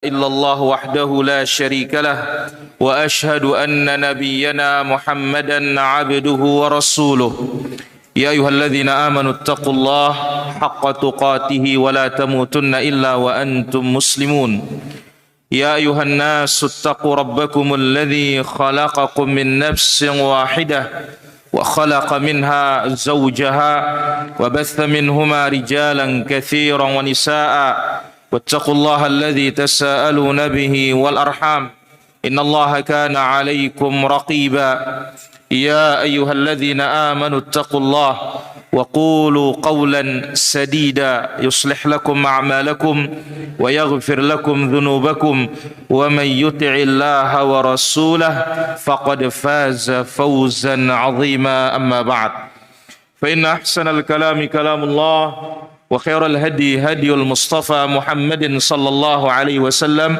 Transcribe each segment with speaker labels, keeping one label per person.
Speaker 1: إلا الله وحده لا شريك له وأشهد أن نبينا محمدا عبده ورسوله يا أيها الذين آمنوا اتقوا الله حق تقاته ولا تموتن إلا وأنتم مسلمون يا أيها الناس اتقوا ربكم الذي خلقكم من نفس واحدة وخلق منها زوجها وبث منهما رجالا كثيرا ونساء واتقوا الله الذي تساءلون به والأرحام إن الله كان عليكم رقيبا يا أيها الذين آمنوا اتقوا الله وقولوا قولا سديدا يصلح لكم أعمالكم ويغفر لكم ذنوبكم ومن يطع الله ورسوله فقد فاز فوزا عظيما أما بعد فإن أحسن الكلام كلام الله وخير الهدي هدي المصطفى محمد صلى الله عليه وسلم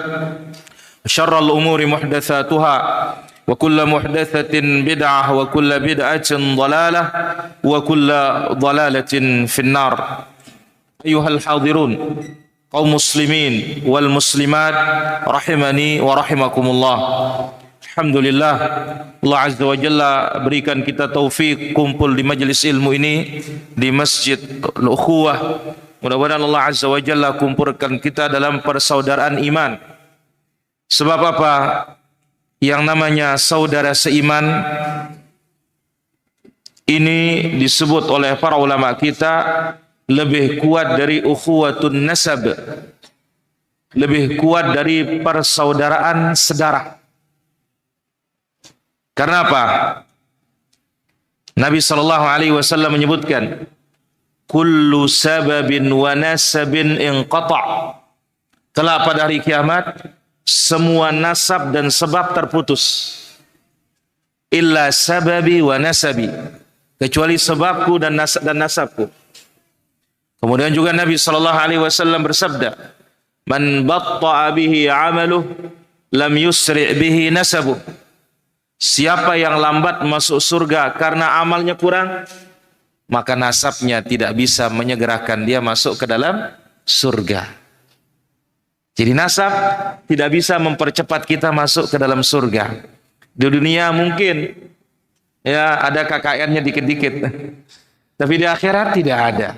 Speaker 1: شر الأمور محدثاتها وكل محدثة بدعة وكل بدعة ضلالة وكل ضلالة في النار أيها الحاضرون kaum muslimin wal muslimat rahimani wa rahimakumullah. Alhamdulillah, Allah Azza wa Jalla berikan kita taufik kumpul di majlis ilmu ini di Masjid Al-Ukhuwah. Mudah-mudahan Allah Azza wa Jalla kumpulkan kita dalam persaudaraan iman. Sebab apa? Yang namanya saudara seiman ini disebut oleh para ulama kita lebih kuat dari ukhuwatun nasab, lebih kuat dari persaudaraan sedarah. Karena apa? Nabi sallallahu alaihi wasallam menyebutkan, kullu sababin wa nasabin inqata'. Kelak pada hari kiamat semua nasab dan sebab terputus. Illa sababi wa nasabi, kecuali sebabku dan nasabku. Kemudian juga Nabi sallallahu alaihi wasallam bersabda, man batta'a bihi 'amaluhu lam yusri' bihi nasabuh. Siapa yang lambat masuk surga karena amalnya kurang, maka nasabnya tidak bisa menyegerakan dia masuk ke dalam surga. Jadi nasab tidak bisa mempercepat kita masuk ke dalam surga. Di dunia mungkin ya ada KKN-nya dikit-dikit, tapi di akhirat tidak ada.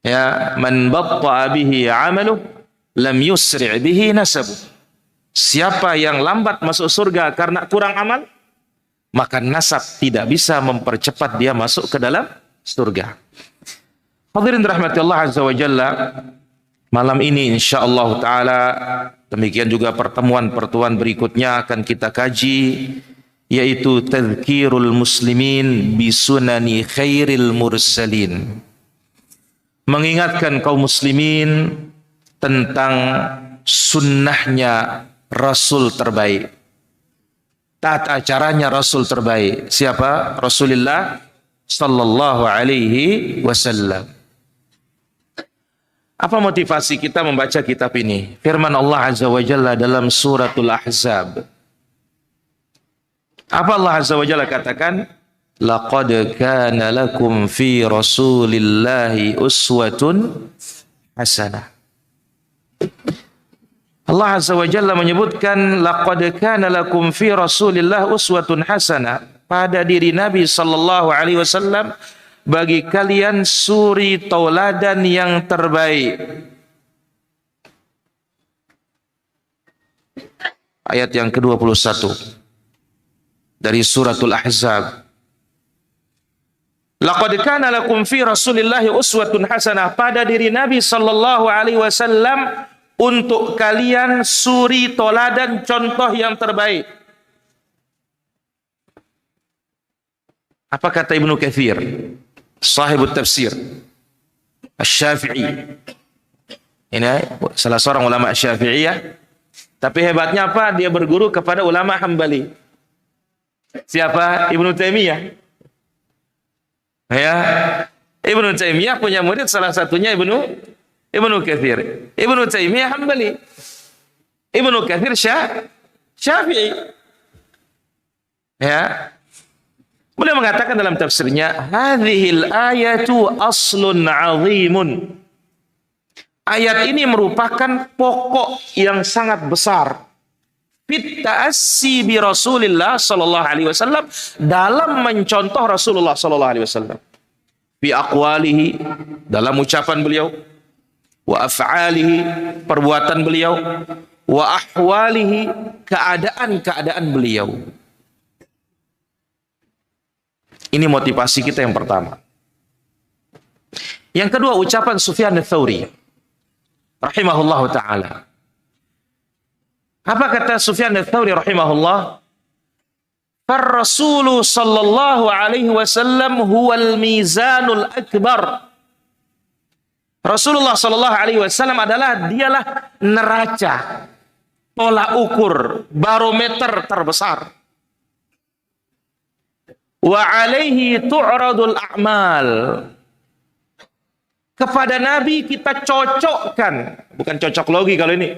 Speaker 1: Ya, man batta'a bihi 'amaluhu lam yusri' bihi nasabuh. Siapa yang lambat masuk surga karena kurang amal, maka nasab tidak bisa mempercepat dia masuk ke dalam surga. Hadirin rahmati Allah Azza wa Jalla, malam ini insyaallah taala, demikian juga pertemuan-pertemuan berikutnya akan kita kaji, yaitu tadzkirul muslimin bi sunani khairil mursalin. Mengingatkan kaum muslimin tentang sunnahnya Rasul terbaik, tata caranya Rasul terbaik. Siapa? Rasulullah sallallahu alaihi wasallam. Apa motivasi kita membaca kitab ini? Firman Allah Azza wa Jalla dalam suratul Ahzab. Apa Allah Azza wa Jalla katakan? Laqad kana lakum fi Rasulillahi uswatun hasanah. Allah Azza wa Jalla menyebutkan laqad kana lakum fi Rasulillah uswatun hasanah, pada diri Nabi sallallahu alaihi wasallam bagi kalian suri tauladan yang terbaik. Ayat yang ke-21 dari suratul Ahzab. Laqad kana lakum fi Rasulillah uswatun hasanah, pada diri Nabi sallallahu alaihi wasallam untuk kalian suri toladan, contoh yang terbaik. Apa kata Ibnu Katsir, sahibut tafsir Asy-Syafi'i? Ini salah seorang ulama Syafi'iyah, tapi hebatnya apa? Dia berguru kepada ulama Hambali. Siapa? Ibnu Taimiyah. Ya, Ibnu Taimiyah punya murid, salah satunya Ibnu Katsir. Ibnu Taimiyah Hambali, Ibnu Katsir Syafi'i. Ya. Beliau mengatakan dalam tafsirnya, hadhil ayatu aslun 'azimun. ayat ini merupakan pokok yang sangat besar fit ta'assi bi Rasulillah sallallahu alaihi wasallam, dalam mencontoh Rasulullah sallallahu alaihi wasallam, bi aqwalihi, dalam ucapan beliau, wa af'alihi, perbuatan beliau, wa ahwalihi, keadaan-keadaan beliau. Ini motivasi kita yang pertama. Yang kedua, ucapan Sufyan ats-Tsauri rahimahullahu taala. Apa kata Sufyan ats-Tsauri rahimahullah? Ar-Rasulu sallallahu alaihi wasallam huwal mizanul akbar. Rasulullah sallallahu alaihi wasallam dialah neraca, tolak ukur, barometer terbesar. Wa alaihi tu'radul a'mal. Kepada Nabi kita cocokkan, bukan cocok logi kalau ini.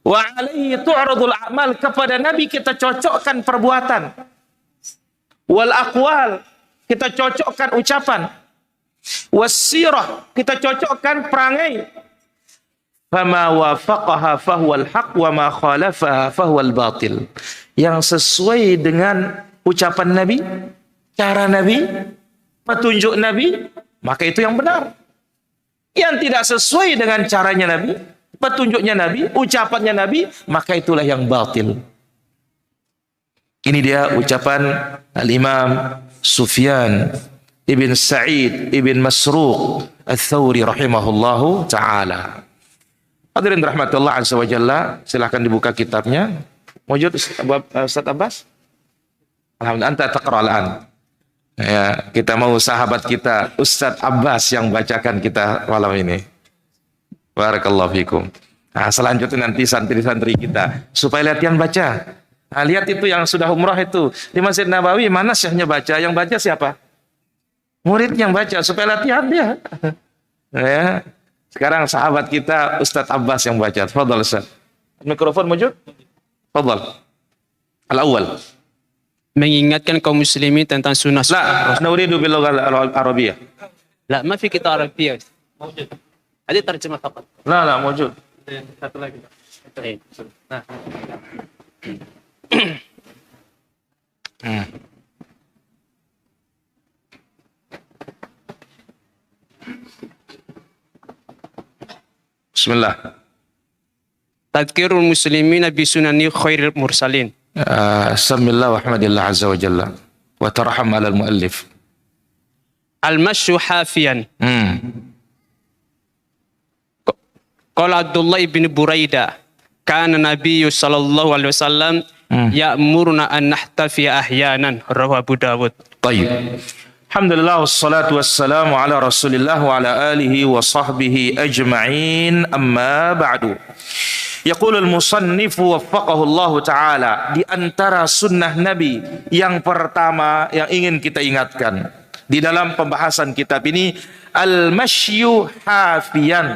Speaker 1: Wa alaihi tu'radul a'mal, kepada Nabi kita cocokkan perbuatan. Wal aqwal, kita cocokkan ucapan. Wassirah, kita cocokkan perangai. Fama wafaqaha fahuwal haq wa ma khalafaha fahuwal batil. Yang sesuai dengan ucapan Nabi, cara Nabi, petunjuk Nabi, maka itu yang benar. Yang tidak sesuai dengan caranya Nabi, petunjuknya Nabi, ucapannya Nabi, maka itulah yang batil. Ini dia ucapan Al-Imam Sufyan ibn Sa'id ibn Masruq Ats-Tsauri rahimahullahu ta'ala. Hadirin rahmatullah azza wa jalla, silahkan dibuka kitabnya. Wujud Ustaz Abbas? Alhamdulillah, anta taqra al-an. Ya, kita mau sahabat kita Ustaz Abbas yang bacakan kita malam ini. Barakallahu fikum. Nah, selanjutnya nanti santri-santri kita supaya latihan baca. Nah, lihat itu yang sudah umrah itu di Masjid Nabawi, mana syekhnya baca? Yang baca siapa? Murid yang baca supaya latihan dia. Ya. Sekarang sahabat kita Ustaz Abbas yang baca. Tafadhal Ustaz. Mikrofon wujud? Tafadhal. Al-awwal.
Speaker 2: Mengingatkan kaum muslimin tentang sunnah.
Speaker 1: La, nuridu bil lughah al-arabiyyah.
Speaker 2: La, ma fi kitab Arabiyyah. Mawjud. Ada terjemah faqat.
Speaker 1: La, mawjud.
Speaker 2: Satu lagi. Nah.
Speaker 1: Bismillah.
Speaker 2: Tadhkirul muslimina bi sunani khairil mursalin.
Speaker 1: Bismillah wa hamdillah azza wa jalla. Wa tarham ala al-muallif.
Speaker 2: Al-masyu hafiyan. Qala Abdullah ibn Buraida, kana Nabi sallallahu alaihi wasallam ya'muruna an nahtafi ahyanan, rawahu Abu Dawud.
Speaker 1: Baik. Alhamdulillah wassalatu wassalamu ala Rasulillah wa ala alihi wa sahbihi ajma'in, amma ba'du. Yaqulu al-musannif waffaqahu Allah taala, di antara sunnah Nabi yang pertama yang ingin kita ingatkan di dalam pembahasan kitab ini, al-masyu hafiyan,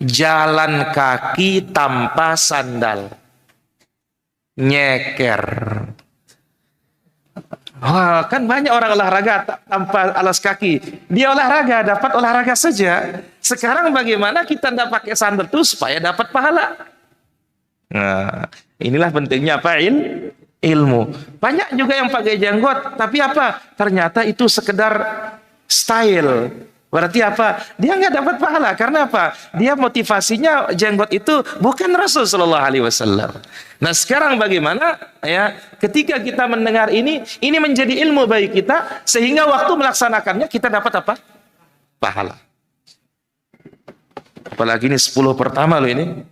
Speaker 1: jalan kaki tanpa sandal, nyeker. Wah, kan banyak orang olahraga tanpa alas kaki. Dia olahraga, dapat olahraga saja. Sekarang bagaimana kita tidak pakai sandal itu supaya dapat pahala? Nah, inilah pentingnya apa? Ilmu. Banyak juga yang pakai jenggot, tapi apa? Ternyata itu sekedar style. Berarti apa? Dia nggak dapat pahala. Karena apa? Dia motivasinya jenggot itu bukan Rasul Shallallahu Alaihi Wasallam. Nah, sekarang bagaimana? Ya, ketika kita mendengar ini menjadi ilmu bagi kita, sehingga waktu melaksanakannya kita dapat apa? Pahala. Apalagi ini 10 pertama loh ini.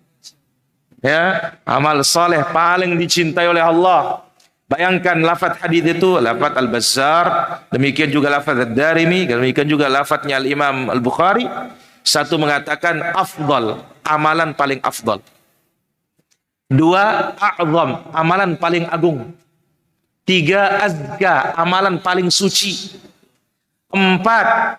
Speaker 1: Ya, amal soleh paling dicintai oleh Allah. Bayangkan lafaz hadis itu, lafaz Al-Bazzar, demikian juga lafaz Ad-Darimi, demikian juga lafaznya Al-Imam Al-Bukhari. Satu mengatakan afdal, amalan paling afdal. 2, a'zam, amalan paling agung. 3, azka, amalan paling suci. 4,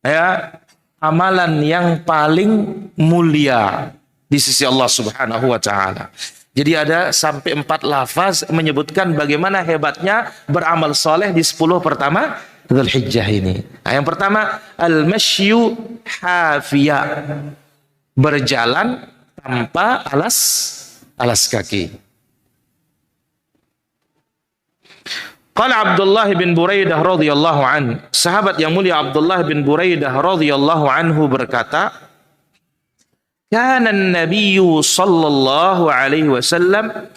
Speaker 1: ya, amalan yang paling mulia di sisi Allah Subhanahu wa taala. Jadi ada sampai 4 lafaz menyebutkan bagaimana hebatnya beramal soleh di 10 pertama Dzulhijjah ini. Nah, yang pertama al-masyu hafiya, berjalan tanpa alas kaki. Qala Abdullah bin Buraidah radhiyallahu anhu, sahabat yang mulia Abdullah bin Buraidah radhiyallahu anhu berkata, kana an-nabiyyu sallallahu alaihi wasallam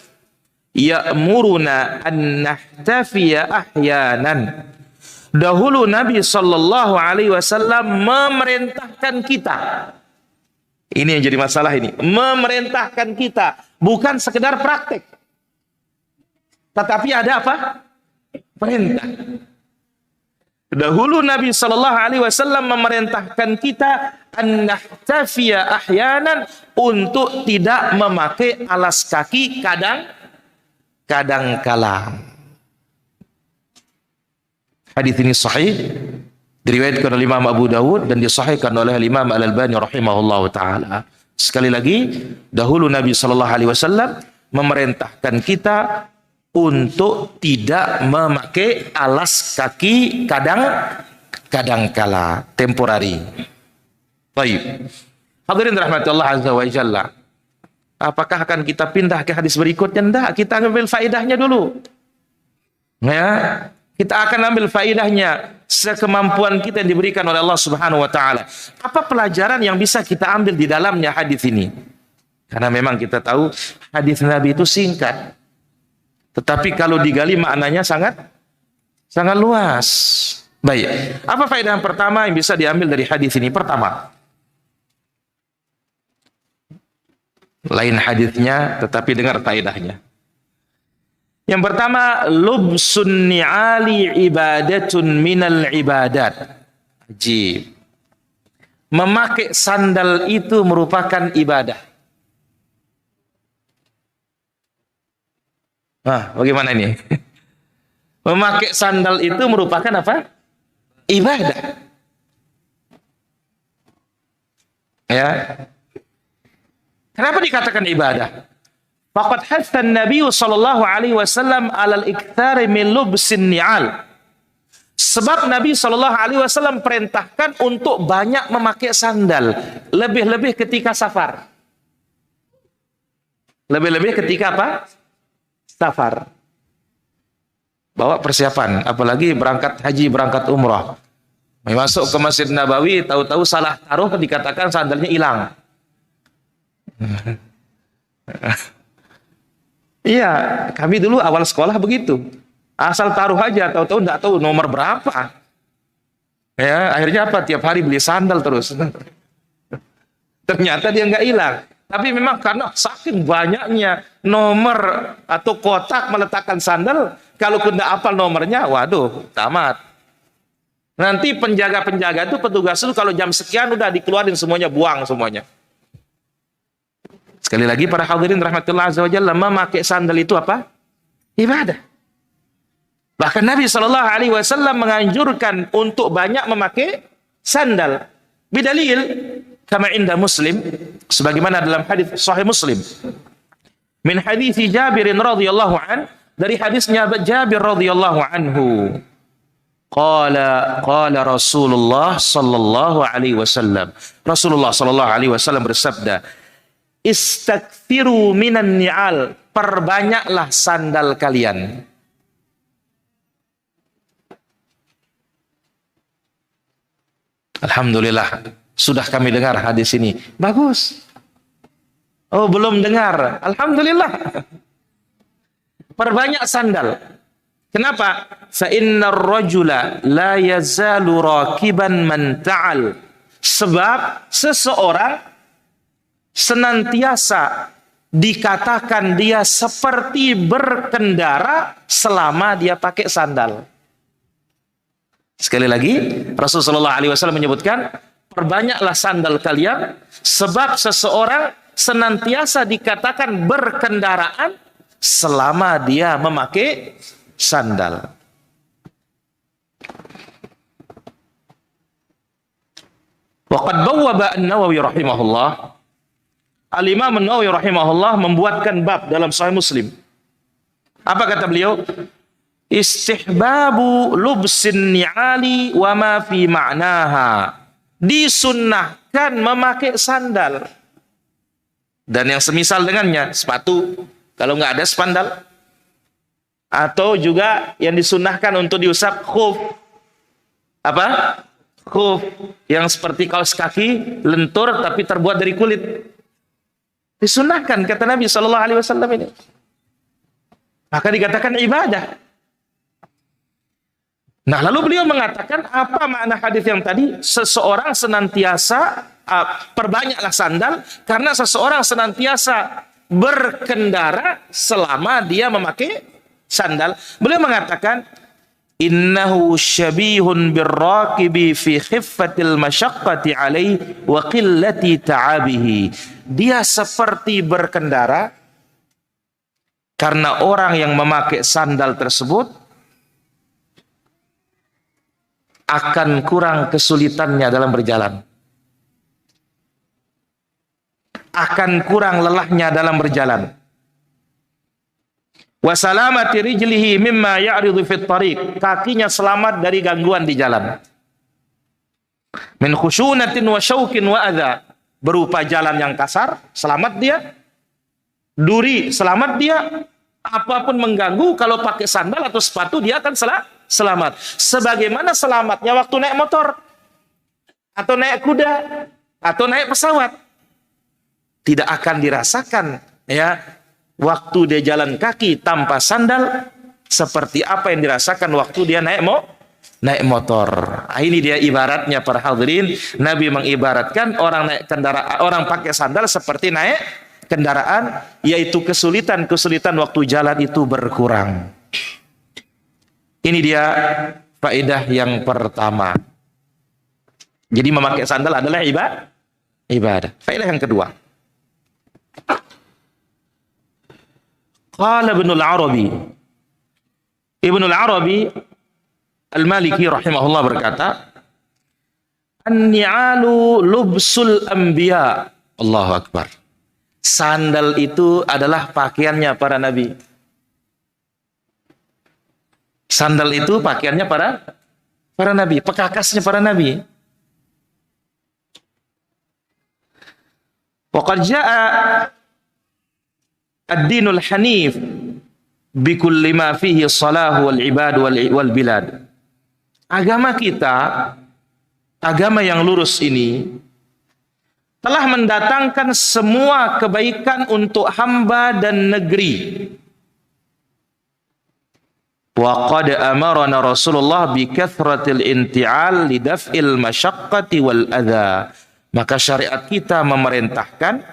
Speaker 1: ya'muruna an nahtafiya ahyanan. Dahulu Nabi sallallahu alaihi wasallam memerintahkan kita. Ini yang jadi masalah ini. Memerintahkan kita, bukan sekedar praktek. Tetapi ada apa? Perintah. Dahulu Nabi sallallahu alaihi wasallam memerintahkan kita an nahtafiya ahyanan, untuk tidak memakai alas kaki kadang kala. Hadis ini sahih, diriwayatkan oleh Imam Abu Dawud dan disahihkan oleh Imam Al-Albani rahimahullahu taala. Sekali lagi, dahulu Nabi sallallahu alaihi wasallam memerintahkan kita untuk tidak memakai alas kaki kadang kala, temporary. Baik. Hadirin rahmatullah azza wa jalla. Apakah akan kita pindah ke hadis berikutnya? Tidak, kita ambil faedahnya dulu. Ya, kita akan ambil faedahnya sekemampuan kita yang diberikan oleh Allah Subhanahu wa taala. Apa pelajaran yang bisa kita ambil di dalamnya hadis ini? Karena memang kita tahu hadis Nabi itu singkat. Tetapi kalau digali maknanya sangat luas. Baik. Apa faedah yang pertama yang bisa diambil dari hadis ini? Pertama, lain hadisnya tetapi dengar faedahnya. Yang pertama, lubsun ni'ali ibadatun minal ibadat. Ajib. Memakai sandal itu merupakan ibadah. Bagaimana ini? Memakai sandal itu merupakan apa? Ibadah. Ya. Kenapa dikatakan ibadah? Faqad hatha an-nabiy sallallahu alaihi wasallam 'ala al-iktsari min lubsin ni'al. Sebab Nabi sallallahu alaihi wasallam perintahkan untuk banyak memakai sandal, lebih-lebih ketika safar. Lebih-lebih ketika apa? Safar. Bawa persiapan, apalagi berangkat haji, berangkat umrah. Masuk ke Masjid Nabawi, tahu-tahu salah taruh, dikatakan sandalnya hilang. Iya, kami dulu awal sekolah begitu. Asal taruh aja, tahu-tahu enggak tahu nomor berapa. Ya, akhirnya apa? Tiap hari beli sandal terus. Ternyata dia enggak hilang. Tapi memang karena saking banyaknya nomor atau kotak meletakkan sandal, kalau tidak hafal nomornya, waduh, tamat. Nanti penjaga-penjaga itu, petugas itu kalau jam sekian udah dikeluarin semuanya, buang semuanya. Sekali lagi para hadirin rahmatullah azza wa jalla, memakai sandal itu apa? Ibadah. Bahkan Nabi sallallahu alaihi wasallam menganjurkan untuk banyak memakai sandal. Bidalil kama inda Muslim, sebagaimana dalam hadis sahih Muslim. Min hadis Jabir radhiyallahu an, dari hadisnya Jabir radhiyallahu anhu. Qala Rasulullah sallallahu alaihi wasallam. Rasulullah sallallahu alaihi wasallam bersabda, "Istakthiru minan ni'al." Perbanyaklah sandal kalian. Alhamdulillah, sudah kami dengar hadis ini. Bagus. Oh, belum dengar. Alhamdulillah. Perbanyak sandal. Kenapa? Fa innar rajula la yazalu rakiban man ta'al. Sebab seseorang senantiasa dikatakan dia seperti berkendara selama dia pakai sandal. Sekali lagi, Rasulullah SAW menyebutkan, perbanyaklah sandal kalian, sebab seseorang senantiasa dikatakan berkendaraan selama dia memakai sandal. Waqad bawwaba an-Nawawi rahimahullah, Al-Imam an-Nawawi rahimahullah membuatkan bab dalam Sahih Muslim. Apa kata beliau? istihbabu lubsin ni'ali wa ma fi ma'naha. Disunnahkan memakai sandal dan yang semisal dengannya, sepatu kalau nggak ada spandal, atau juga yang disunnahkan untuk diusap khuf. Apa? Khuf yang seperti kaos kaki lentur tapi terbuat dari kulit. Disunnahkan kata Nabi sallallahu alaihi wasallam ini. Maka dikatakan ibadah. Nah, lalu beliau mengatakan apa makna hadis yang tadi? Seseorang senantiasa perbanyaklah sandal karena seseorang senantiasa berkendara selama dia memakai sandal. Beliau mengatakan innahu syabihun birraqibi fi khiffatil masyaqqati alaihi wa qillati ta'abihi. Dia seperti berkendara karena orang yang memakai sandal tersebut akan kurang kesulitannya dalam berjalan, akan kurang lelahnya dalam berjalan. Wa salamati rijlihi mimma ya'ridu fit tariq, kakinya selamat dari gangguan di jalan. Min khushunatin wa syaukin wa adza, berupa jalan yang kasar, selamat dia. Duri, selamat dia. Apapun mengganggu, kalau pakai sandal atau sepatu dia akan selamat. Sebagaimana selamatnya waktu naik motor, atau naik kuda, atau naik pesawat. Tidak akan dirasakan ya waktu dia jalan kaki tanpa sandal seperti apa yang dirasakan waktu dia naik motor. Ini dia ibaratnya para hadirin. Nabi mengibaratkan orang naik kendaraan, orang pakai sandal seperti naik kendaraan, yaitu kesulitan waktu jalan itu berkurang. Ini dia faedah yang pertama. Jadi memakai sandal adalah ibadah. Faedah yang kedua. Qala Ibnul Arabi. Ibnul Arabi Al-Maliki rahimahullah berkata, An-ni'alu lubsul anbiya. Allahu Akbar. Sandal itu adalah pakaiannya para nabi. Sandal itu pakaiannya para nabi, pekakasnya para nabi. Wa qad jaa'a ad-dinul hanif bi kulli ma fihi salahu wal ibad wal bilad. Agama kita, agama yang lurus ini telah mendatangkan semua kebaikan untuk hamba dan negeri. Wa qad amarana Rasulullah bi kathratil inti'al li daf'il masyaqqati wal adha. Maka syariat kita memerintahkan,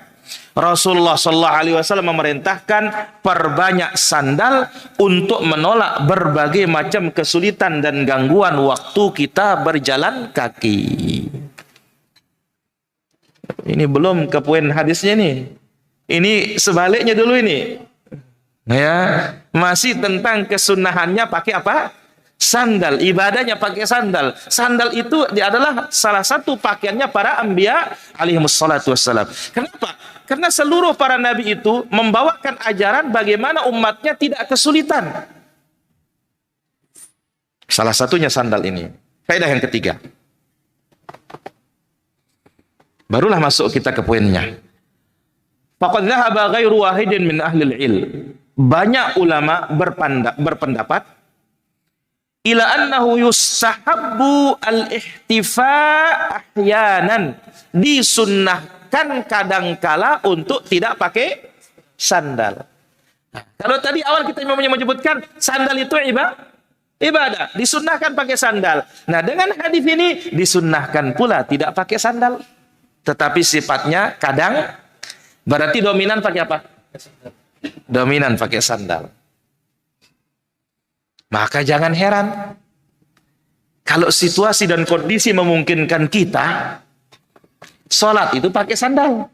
Speaker 1: Rasulullah sallallahu alaihi wasallam memerintahkan perbanyak sandal untuk menolak berbagai macam kesulitan dan gangguan waktu kita berjalan kaki. Ini belum ke poin hadisnya nih. Ini sebaliknya dulu ini. Ya, masih tentang kesunahannya pakai apa? Sandal, ibadahnya pakai sandal. Sandal itu adalah salah satu pakaiannya para anbiya alaihimus salatu wassalam. Kenapa? Karena seluruh para nabi itu membawakan ajaran bagaimana umatnya tidak kesulitan. Salah satunya sandal ini. Faedah yang ketiga. Barulah masuk kita ke poinnya. Faqad dhahaba ghairu wahidin min ahlil ilm. Banyak ulama berpendapat ila annahu yustahabbu al-ihtifa ahyanan, disunnahkan kadangkala untuk tidak pakai sandal. Nah, kalau tadi awal kita menyebutkan sandal itu ibadah, disunnahkan pakai sandal. Nah, dengan hadis ini disunnahkan pula tidak pakai sandal, tetapi sifatnya kadang, berarti dominan pakai apa? Dominan pakai sandal. Maka jangan heran kalau situasi dan kondisi memungkinkan kita sholat itu pakai sandal.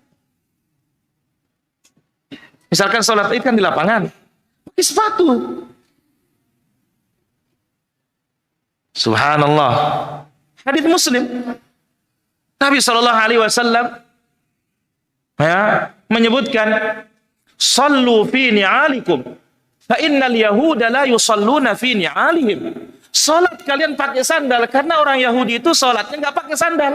Speaker 1: Misalkan sholat itu kan di lapangan, pakai sepatu. Subhanallah. Hadits Muslim. Nabi Shallallahu Alaihi Wasallam menyebutkan, "Sallu fi ni'alikum." Fa innal yahuda la yusalluna fi ni'alihim. Salat kalian pakai sandal karena orang Yahudi itu salatnya nggak pakai sandal.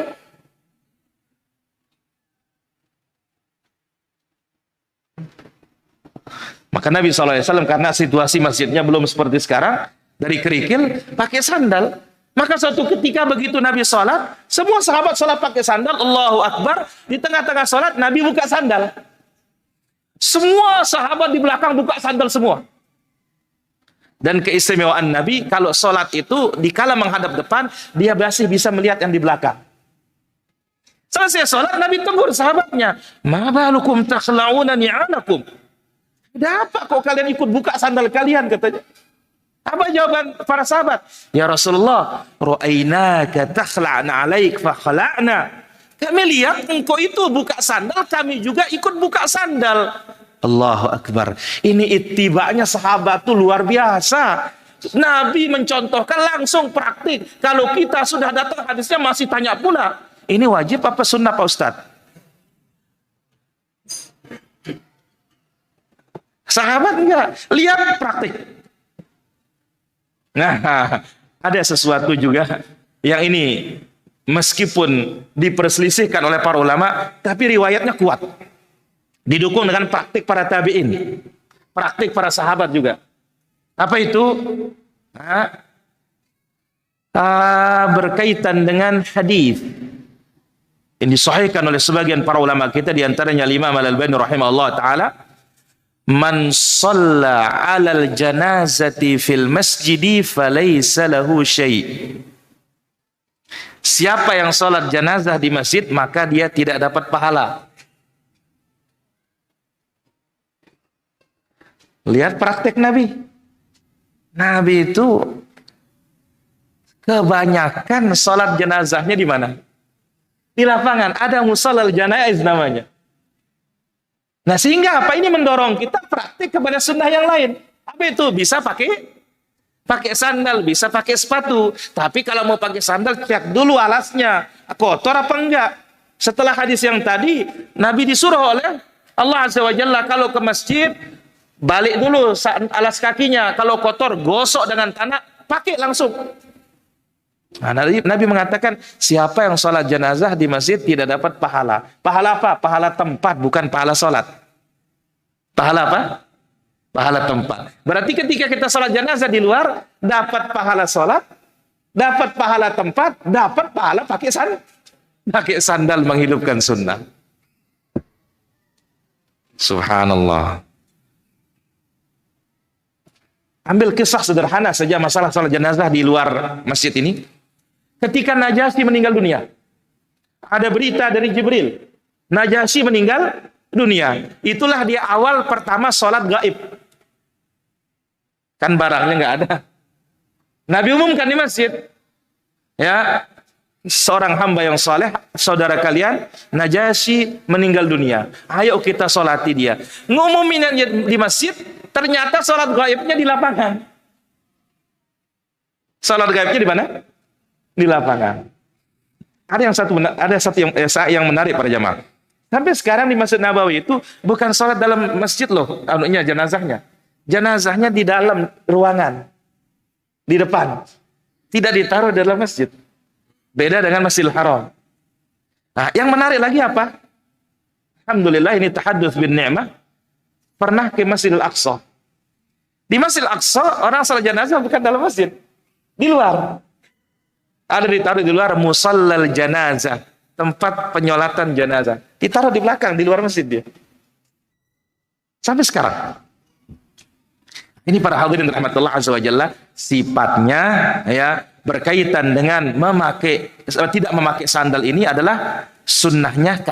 Speaker 1: Maka Nabi SAW karena situasi masjidnya belum seperti sekarang, dari kerikil pakai sandal. Maka suatu ketika begitu Nabi sholat, semua sahabat sholat pakai sandal, Allahu Akbar, di tengah-tengah sholat Nabi buka sandal. Semua sahabat di belakang buka sandal semua. Dan keistimewaan Nabi, kalau sholat itu dikala menghadap depan, dia masih bisa melihat yang di belakang. Selesai sholat, Nabi tegur sahabatnya, ma balukum takhla'una ni'alakum. Ada apa kok kalian ikut buka sandal kalian, katanya. Apa jawaban para sahabat? Ya Rasulullah, ra'ainaka takhla'na 'alaik fa khala'na. Kami lihat engkau itu buka sandal, kami juga ikut buka sandal. Allahu Akbar. Ini ittiba'nya sahabat itu luar biasa. Nabi mencontohkan langsung praktik. Kalau kita sudah datang hadisnya masih tanya pula. Ini wajib apa sunnah Pak Ustadz? Sahabat enggak, lihat praktik. Nah, ada sesuatu juga yang ini meskipun diperselisihkan oleh para ulama, tapi riwayatnya kuat. Didukung dengan praktik para tabi'in, praktik para sahabat juga. Apa itu? Berkaitan dengan hadis. Ini disahihkan oleh sebagian para ulama kita, di antaranya Imam Al-Albani rahimahullah taala. Man shalla 'alal janazati fil masjidi falaysa lahu syai'. Siapa yang salat jenazah di masjid maka dia tidak dapat pahala. Lihat praktek Nabi. Nabi itu kebanyakan salat jenazahnya di mana? Di lapangan, ada musallal janaiz namanya. Nah, sehingga apa? Ini mendorong kita praktik kepada sunnah yang lain. Apa itu? Bisa pakai sandal, bisa pakai sepatu. Tapi kalau mau pakai sandal, cek dulu alasnya. Kotor apa enggak? Setelah hadis yang tadi, Nabi disuruh oleh Allah Azza wa Jalla, kalau ke masjid, balik dulu alas kakinya. Kalau kotor, gosok dengan tanah, pakai langsung. Nah, Nabi mengatakan, siapa yang sholat jenazah di masjid tidak dapat pahala. Pahala apa? Pahala tempat, bukan pahala sholat. Pahala apa? Pahala tempat. Berarti ketika kita sholat jenazah di luar, dapat pahala sholat, dapat pahala tempat, dapat pahala pakai sandal menghidupkan sunnah. Subhanallah. Ambil kisah sederhana saja masalah sholat jenazah di luar masjid ini. Ketika Najasyi meninggal dunia, ada berita dari Jibril, Najasyi meninggal dunia. Itulah dia awal pertama sholat gaib. Kan barangnya nggak ada. Nabi umumkan di masjid, ya, seorang hamba yang soleh, saudara kalian, Najasyi meninggal dunia. Ayo kita sholati dia. Ngumumin di masjid, ternyata sholat gaibnya di lapangan. Sholat gaibnya di mana? Di lapangan. Ada satu yang menarik para jamaah. Sampai sekarang di Masjid Nabawi itu bukan sholat dalam masjid loh, jenazahnya. Jenazahnya di dalam ruangan, di depan. Tidak ditaruh di dalam masjid. Beda dengan Masjidil Haram. Nah, yang menarik lagi apa? Alhamdulillah ini tahadduts bin ni'mah. Pernah ke Masjidil Aqsa. Di Masjidil Aqsa orang sholat jenazah bukan dalam masjid, di luar. Ada ditaruh di luar musallal janazah, tempat penyolatan jenazah. Ditaruh di belakang, di luar masjid dia. Sampai sekarang. Ini para hadirin rahmatullah azza wa jalla, sifatnya ya berkaitan dengan tidak memakai sandal ini adalah sunnahnya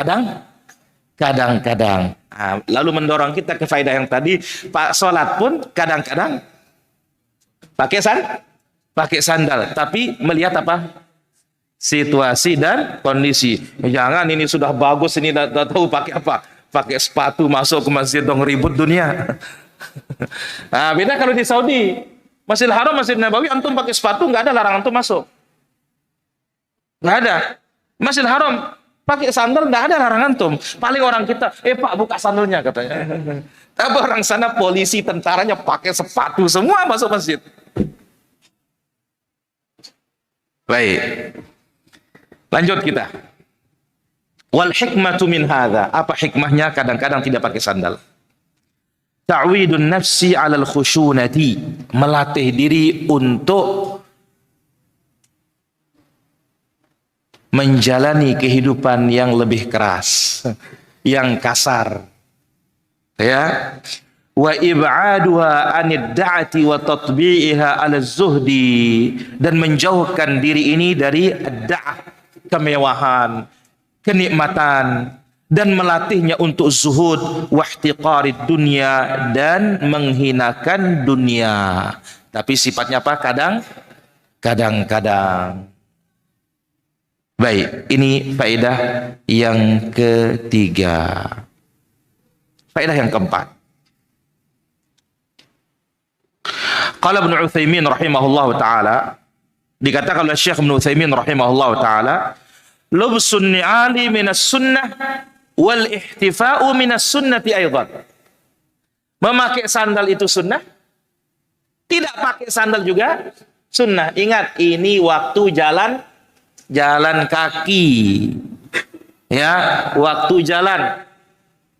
Speaker 1: kadang-kadang. Nah, lalu mendorong kita ke faedah yang tadi, Pak salat pun kadang-kadang pakai sandal, tapi melihat apa? Situasi dan kondisi. Jangan ini sudah bagus, ini tidak tahu pakai apa. Pakai sepatu masuk ke masjid dong, ribut dunia. Nah, beda kalau di Saudi. Masjidil Haram, Masjid Nabawi, antum pakai sepatu, nggak ada larangan antum masuk. Nggak ada. Masjidil Haram, Pakai sandal nggak ada larangan tuh. Paling orang kita, Pak buka sandalnya katanya. Tapi orang sana polisi, tentaranya pakai sepatu semua masuk masjid. Baik. Lanjut kita. Wal hikmatu min hadza. Apa hikmahnya kadang-kadang tidak pakai sandal? Ta'widun nafsi 'alal khusyunati. Melatih diri untuk menjalani kehidupan yang lebih keras, yang kasar. Ya. Wa ib'aduha 'anid da'ati wa tatbi'iha 'ala zuhdi, dan menjauhkan diri ini dari ad-da'ah, kemewahan, kenikmatan, dan melatihnya untuk zuhud wa ihtiqarid dunya, dan menghinakan dunia. Tapi sifatnya apa? Kadang-kadang. Baik, ini faedah yang ketiga. Faedah yang keempat. Qala Ibnu Utsaimin rahimahullahu taala, dikatakan oleh Syekh Ibnu Utsaimin rahimahullahu taala, lubsun ni'ali minas sunnah wal ihtifa'u minas sunnati aidan. Memakai sandal itu sunnah, tidak pakai sandal juga sunnah. Ingat, ini waktu jalan kaki. Ya, waktu jalan.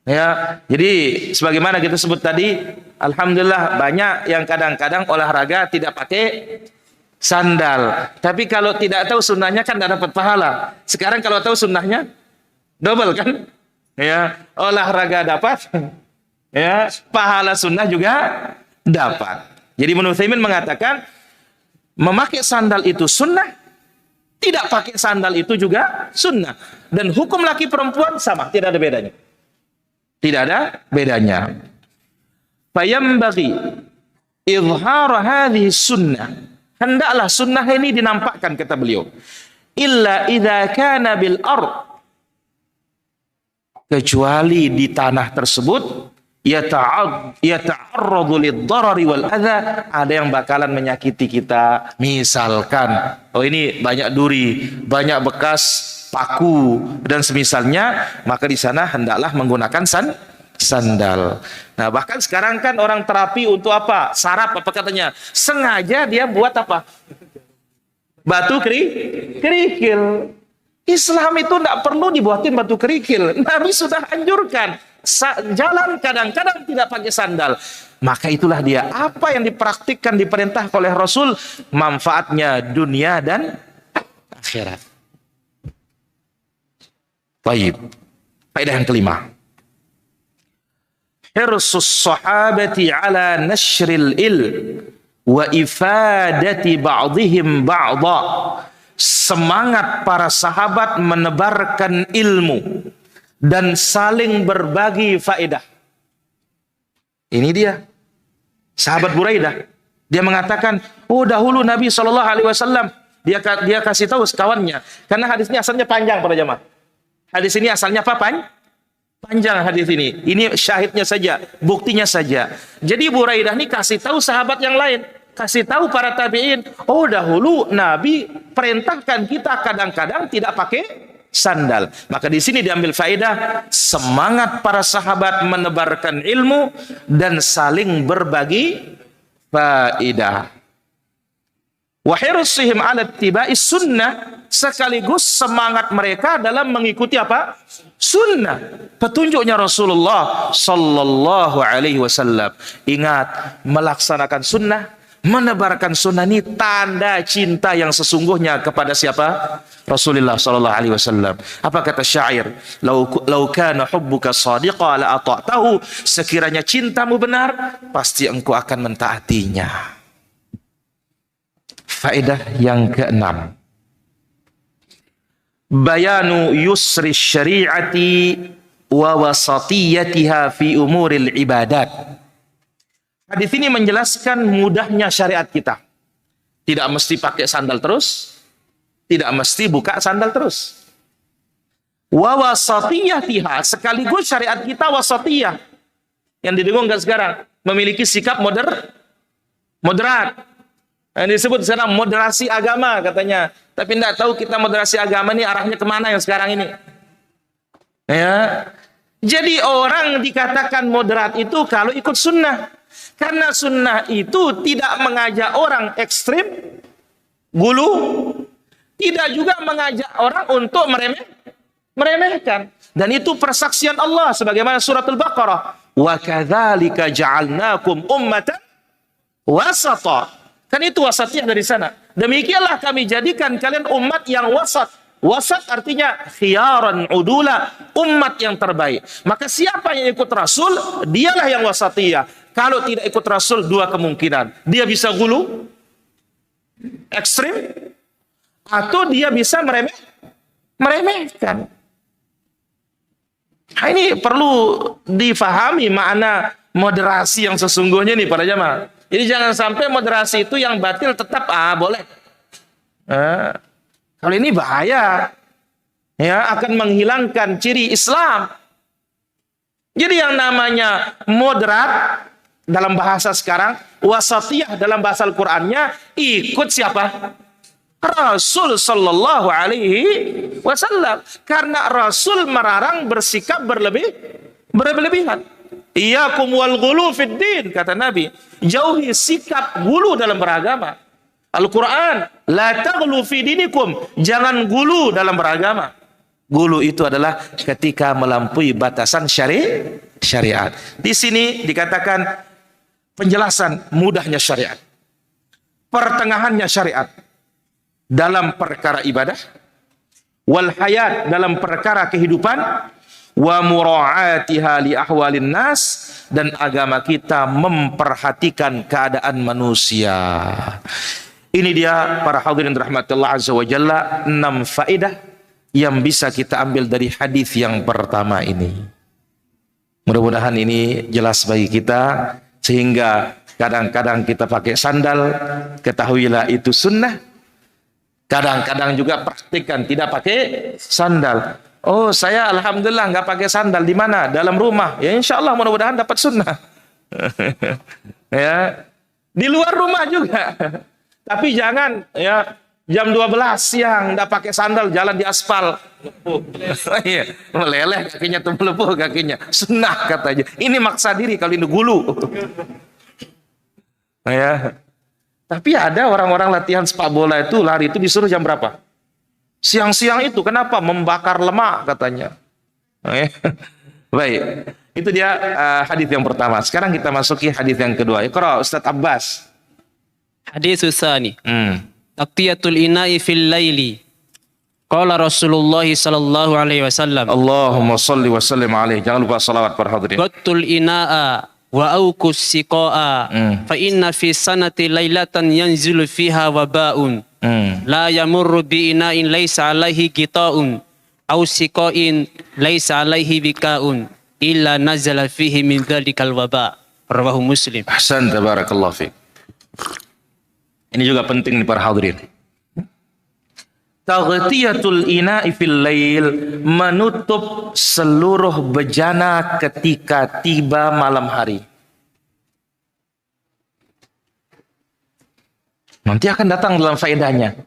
Speaker 1: Ya, jadi sebagaimana kita sebut tadi, alhamdulillah banyak yang kadang-kadang olahraga tidak pakai sandal. Tapi kalau tidak tahu sunnahnya kan tidak dapat pahala. Sekarang kalau tahu sunnahnya double kan? Ya, olahraga dapat, ya, pahala sunnah juga dapat. Jadi Ibnu Utsaimin mengatakan memakai sandal itu sunnah, tidak pakai sandal itu juga sunnah. Dan hukum laki perempuan sama, tidak ada bedanya. Tidak ada bedanya. Fayambaghi izhar hadhihi sunnah. Hendaklah sunnah ini dinampakkan, kata beliau. Illa idza kana bil ard. Kecuali di tanah tersebut yata'arradu lid-darari wal adza, ada yang bakalan menyakiti kita. Misalkan, oh ini banyak duri, banyak bekas paku dan semisalnya, maka di sana hendaklah menggunakan sandal. Nah, bahkan sekarang kan orang terapi untuk apa? Saraf apa katanya? Sengaja dia buat apa? Batu kerikil. Islam itu tidak perlu dibuatin batu kerikil. Nabi sudah anjurkan. Jalan kadang-kadang tidak pakai sandal. Maka itulah dia apa yang dipraktikkan, diperintah oleh Rasul, manfaatnya dunia dan akhirat. Baik. Faedah yang kelima. Hirsus sahabati ala nashril ilm wa ifadati ba'dihim ba'dha. Semangat para sahabat menebarkan ilmu dan saling berbagi faedah. Ini dia. Sahabat Buraidah. Dia mengatakan, oh dahulu Nabi SAW, dia kasih tahu sekawannya. Karena hadisnya asalnya panjang para jamaah. Hadis ini asalnya apa? Panjang hadis ini. Ini syahidnya saja, buktinya saja. Jadi Buraidah ini kasih tahu sahabat yang lain, kasih tahu para tabi'in, oh dahulu Nabi perintahkan kita kadang-kadang tidak pakai sandal. Maka di sini diambil faedah semangat para sahabat menebarkan ilmu dan saling berbagi faedah. Wa hirsihim 'ala ittiba'i sunnah, sekaligus semangat mereka dalam mengikuti apa? Sunnah, petunjuknya Rasulullah sallallahu alaihi wasallam. Ingat, melaksanakan sunnah, menebarkan sunnah ini tanda cinta yang sesungguhnya kepada siapa? Rasulullah sallallahu alaihi wasallam. Apa kata syair? Lau kana hubbuka shadiqa la ata'tahu. Sekiranya cintamu benar, pasti engkau akan mentaatinya. Faedah yang keenam. Bayanu yusri syari'ati wa wasatiyatiha fi umuril ibadat. Hadis ini menjelaskan mudahnya syariat kita. Tidak mesti pakai sandal terus, tidak mesti buka sandal terus. Wa wasatiyatiha, sekaligus syariat kita wasatiyah. Yang didengungkan sekarang memiliki sikap moderat. Yang disebut sekarang moderasi agama katanya. Tapi tidak tahu kita moderasi agama ini arahnya kemana yang sekarang ini. Ya. Jadi orang dikatakan moderat itu kalau ikut sunnah. Karena sunnah itu tidak mengajak orang ekstrim, gulu, tidak juga mengajak orang untuk meremehkan. Dan itu persaksian Allah sebagaimana surat Al-Baqarah. Wa kadzalika ja'alnakum ummatan wasata. Kan itu wasatiyah dari sana. Demikianlah kami jadikan kalian umat yang wasat. Wasat artinya khiyaran udula, umat yang terbaik. Maka siapa yang ikut Rasul, dialah yang wasatiyah. Kalau tidak ikut Rasul, dua kemungkinan. Dia bisa gulu, ekstrim, atau dia bisa meremehkan. Nah, ini perlu difahami makna moderasi yang sesungguhnya nih para jamaah. Jadi jangan sampai moderasi itu yang batil tetap boleh. Kalau ini bahaya, ya akan menghilangkan ciri Islam. Jadi yang namanya moderat dalam bahasa sekarang, wasatiyah dalam bahasa Al-Qur'annya ikut siapa? Rasul sallallahu alaihi wasallam. Karena Rasul melarang bersikap berlebihan. Iyyakum wal ghulu fid din, kata Nabi. Jauhi sikap gulu dalam beragama. Al-Quran, la taghlu fi dinikum, jangan gulu dalam beragama. Gulu itu adalah ketika melampaui batasan syariat. Di sini dikatakan penjelasan mudahnya syariat, pertengahannya syariat dalam perkara ibadah, wal hayat dalam perkara kehidupan, wa mura'atiha li ahwalin nas, dan agama kita memperhatikan keadaan manusia. Ini dia para hadirin rahmatullah azza wa jalla, 6 faedah yang bisa kita ambil dari hadis yang pertama ini. Mudah-mudahan ini jelas bagi kita, sehingga kadang-kadang kita pakai sandal, ketahuilah itu sunnah. Kadang-kadang juga praktikkan tidak pakai sandal. Oh, saya alhamdulillah nggak pakai sandal. Di mana? Dalam rumah. Ya insya Allah mudah-mudahan dapat sunnah. Ya, di luar rumah juga. Tapi jangan ya jam 12 siang nggak pakai sandal jalan di aspal. Iya, meleleh kakinya, tuh melepuh kakinya. Sunnah katanya. Ini maksa diri kalau ini gulu. Ya. Tapi ada orang-orang latihan sepak bola itu lari itu disuruh jam berapa? Siang-siang itu. Kenapa? Membakar lemak katanya. Baik. Itu dia hadis yang pertama. Sekarang kita masuki hadis yang kedua. Iqra Ustaz Abbas.
Speaker 2: Hadis tsani. Taqtiyatul ina'i fil laili. Qala Rasulullah sallallahu alaihi wasallam.
Speaker 1: Allahumma shalli wa sallim alaihi. Jangan lupa salawat para hadirin.
Speaker 2: Qattul ina'a wa aukus siqa'a. Fa inna fi sanati lailatan yanzilu fiha waba'un. La yamurru bi ina'in laisa alaihi gita'un aw siqa'in laisa alaihi bika'un illa nazala fihi min dzalikal waba'. Rawahu Muslim.
Speaker 1: Ahsan, tabarakallah fiik. Ini juga penting nih para hadirin. Taghtiyatul ina'i fil lail, menutup seluruh bejana ketika tiba malam hari. Nanti akan datang dalam faedahnya.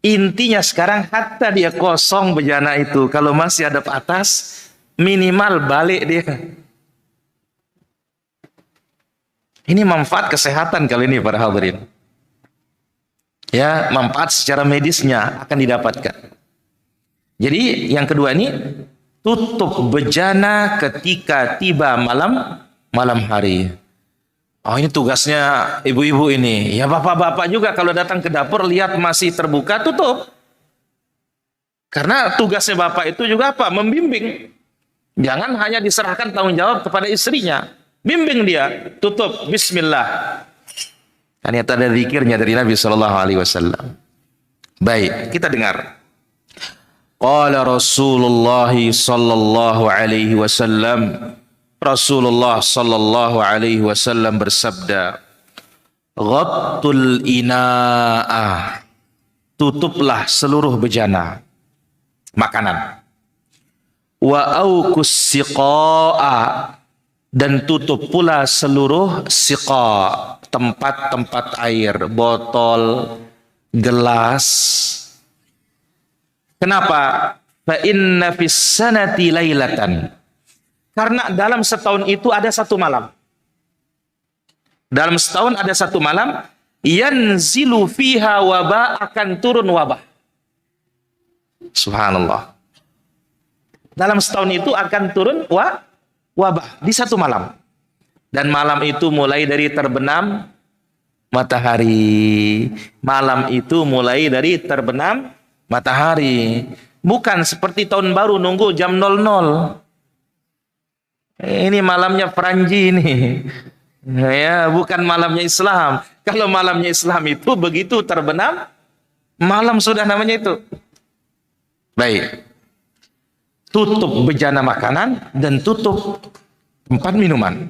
Speaker 1: Intinya sekarang hatta dia kosong bejana itu, kalau masih hadap atas, minimal balik dia. Ini manfaat kesehatan kali ini para hadirin. Ya, manfaat secara medisnya akan didapatkan. Jadi yang kedua ini, tutup bejana ketika tiba malam hari. Oh, ini tugasnya ibu-ibu ini. Ya bapak-bapak juga kalau datang ke dapur lihat masih terbuka, tutup. Karena tugasnya bapak itu juga apa? Membimbing. Jangan hanya diserahkan tanggung jawab kepada istrinya. Bimbing dia, tutup, bismillah. Kan itu ada zikirnya dari Nabi SAW. Baik, kita dengar. Qala Rasulullah sallallahu alaihi wasallam. Rasulullah sallallahu alaihi wasallam bersabda, "Ghattul ina'a." Tutuplah seluruh bejana makanan. Wa aukus siqa'a, dan tutup pula seluruh siqa, tempat-tempat air, botol, gelas. Kenapa? fa inna fis sanati lailatan. Karena dalam setahun itu ada satu malam. Dalam setahun ada satu malam, yanzilu fiha waba, akan turun wabah. Subhanallah. Dalam setahun itu akan turun wabah di satu malam. Dan malam itu mulai dari terbenam matahari. Malam itu mulai dari terbenam matahari. Bukan seperti tahun baru nunggu jam 00. Ini malamnya Peranji ini. Ya, bukan malamnya Islam. Kalau malamnya Islam itu begitu terbenam, malam sudah namanya itu. Baik. Tutup bejana makanan dan tutup tempat minuman.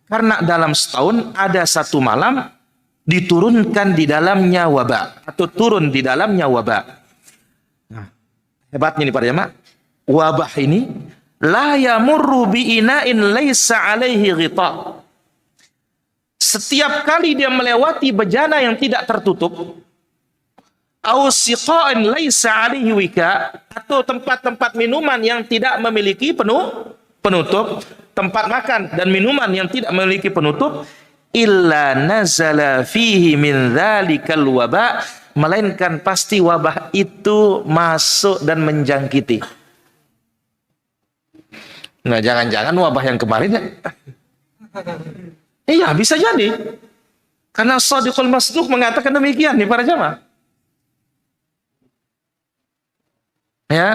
Speaker 1: Karena dalam setahun ada satu malam diturunkan di dalamnya wabah, atau turun di dalamnya wabah. Nah, hebatnya nih para jemaah, wabah ini la yamurru bi ina'in laisa alaihi ghita. Setiap kali dia melewati bejana yang tidak tertutup, au siqa'in laisa alaihi wika, atau tempat-tempat minuman yang tidak memiliki penutup, tempat makan dan minuman yang tidak memiliki penutup, illa nazala fihi min dzalikal waba, melainkan pasti wabah itu masuk dan menjangkiti. Nah, jangan-jangan wabah yang kemarin ya? Iya, bisa jadi. Karena Shadiqul Masduq mengatakan demikian nih para jamaah. Ya,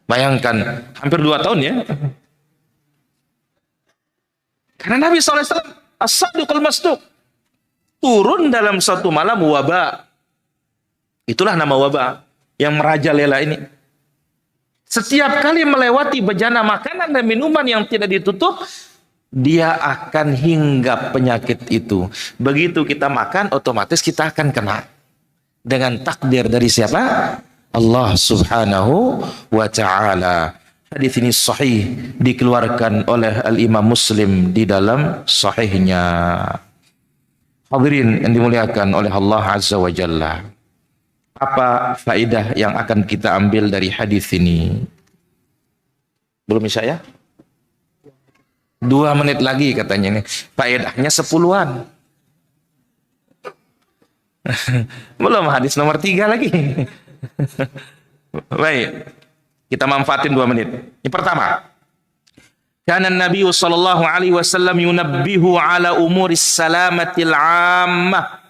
Speaker 1: bayangkan hampir 2 tahun ya. Karena Nabi SAW As-Shadiqul Masduq turun dalam satu malam wabah. Itulah nama wabah yang merajalela ini. Setiap kali melewati bejana makanan dan minuman yang tidak ditutup, dia akan hinggap penyakit itu. Begitu kita makan, otomatis kita akan kena. Dengan takdir dari siapa? Allah Subhanahu wa ta'ala. Hadis ini sahih, dikeluarkan oleh Al-Imam Muslim di dalam sahihnya. Hadirin yang dimuliakan oleh Allah Azza wa Jalla. Apa faedah yang akan kita ambil dari hadis ini? Belum bisa ya? 2 menit lagi katanya nih. Faedahnya 10-an. Belum hadis nomor 3 lagi. Baik. Kita manfaatin 2 menit. Yang pertama, kana Nabi sallallahu alaihi wasallam yunabbihu ala umuris salamatil ammah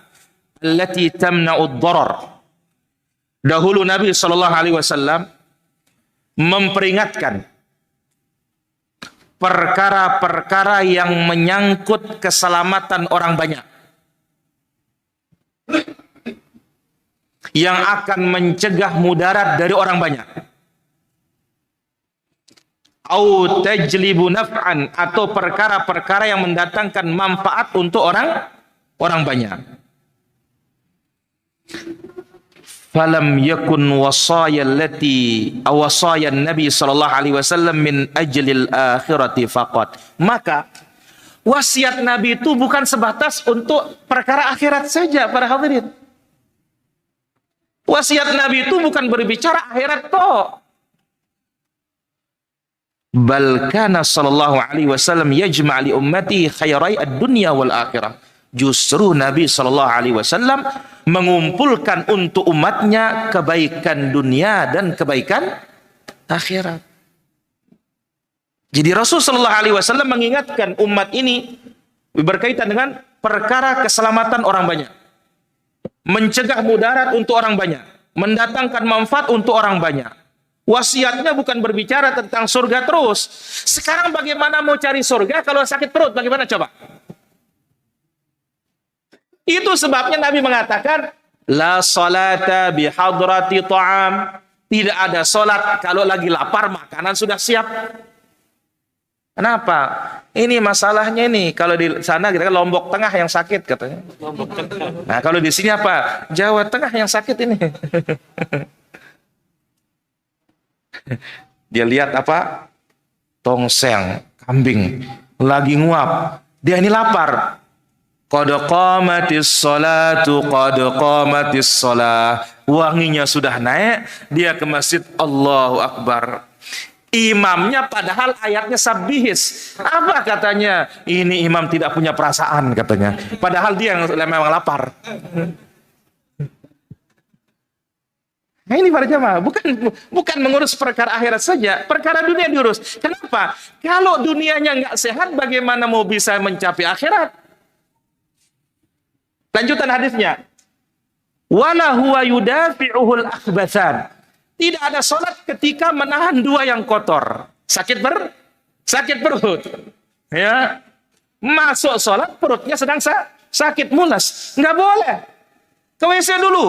Speaker 1: allati tamna'u ad-darar. Dahulu Nabi sallallahu alaihi wasallam memperingatkan perkara-perkara yang menyangkut keselamatan orang banyak, yang akan mencegah mudarat dari orang banyak, au tajlibu naf'an, atau perkara-perkara yang mendatangkan manfaat untuk orang banyak. Falam yakun wasaya Nabi sallallahu alaihi wasallam min ajlil akhirati faqat. Maka wasiat Nabi itu bukan sebatas untuk perkara akhirat saja para hadirin. Wasiat Nabi itu bukan berbicara akhirat toh. Bal kana sallallahu alaihi wasallam yajma' li ummati khairai ad-dunya wal akhirah. Justru Nabi sallallahu alaihi wasallam mengumpulkan untuk umatnya kebaikan dunia dan kebaikan akhirat. Jadi Rasul sallallahu alaihi wasallam mengingatkan umat ini berkaitan dengan perkara keselamatan orang banyak, mencegah mudarat untuk orang banyak, mendatangkan manfaat untuk orang banyak. Wasiatnya bukan berbicara tentang surga terus. Sekarang bagaimana mau cari surga kalau sakit perut? Bagaimana coba? Itu sebabnya Nabi mengatakan, la salata bihadrati ta'am. Tidak ada salat kalau lagi lapar, makanan sudah siap. Kenapa? Ini masalahnya ini. Kalau di sana kita kan Lombok Tengah yang sakit katanya. Lombok Tengah. Nah, kalau di sini apa? Jawa Tengah yang sakit ini. Dia lihat apa? Tongseng, kambing, lagi nguap. Dia ini lapar. Qad qamatis salatu, qad qamatis salah. Wanginya sudah naik, dia ke masjid, Allahu Akbar. Imamnya padahal ayatnya sabbihis. Apa katanya? Ini imam tidak punya perasaan katanya. Padahal dia yang memang lapar. Nah ini para jamaah, bukan mengurus perkara akhirat saja, perkara dunia diurus. Kenapa? Kalau dunianya nggak sehat, bagaimana mau bisa mencapai akhirat? Lanjutan hadisnya. Wala huwa yudafi'uhul akhbathan. Tidak ada sholat ketika menahan dua yang kotor. Sakit perut. Ya. Masuk sholat perutnya sedang sakit mulas. Nggak boleh. Ke WC dulu.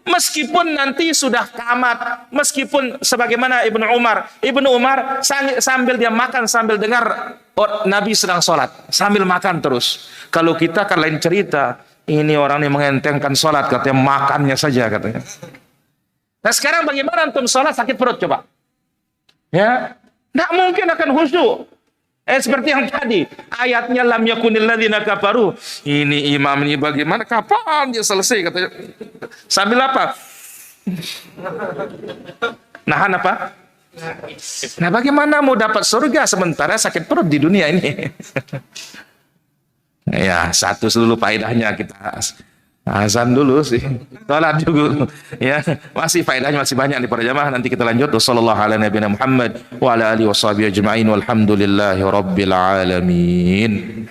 Speaker 1: Meskipun nanti sudah tamat. Meskipun sebagaimana Ibnu Umar sambil dia makan sambil dengar Nabi sedang sholat. Sambil makan terus. Kalau kita kan lain cerita. Ini orang yang mengentengkan sholat, katanya makannya saja katanya. Nah sekarang bagaimana antum sholat sakit perut coba? Ya, tidak mungkin akan khusyuk. Seperti yang tadi ayatnya lam yakunil ladzina kafaru. Ini imam ini bagaimana? Kapan dia selesai katanya? Sambil apa? Nahan apa? Nah bagaimana mau dapat surga sementara sakit perut di dunia ini? Ya, satu dulu faedahnya kita azan dulu sih. Salat juga. Ya, masih faedahnya masih banyak nih para jamaah. Nanti kita lanjut. Wassallallahu ala nabiyina Muhammad wa ala alihi washabihi ajma'in walhamdulillahi rabbil alamin.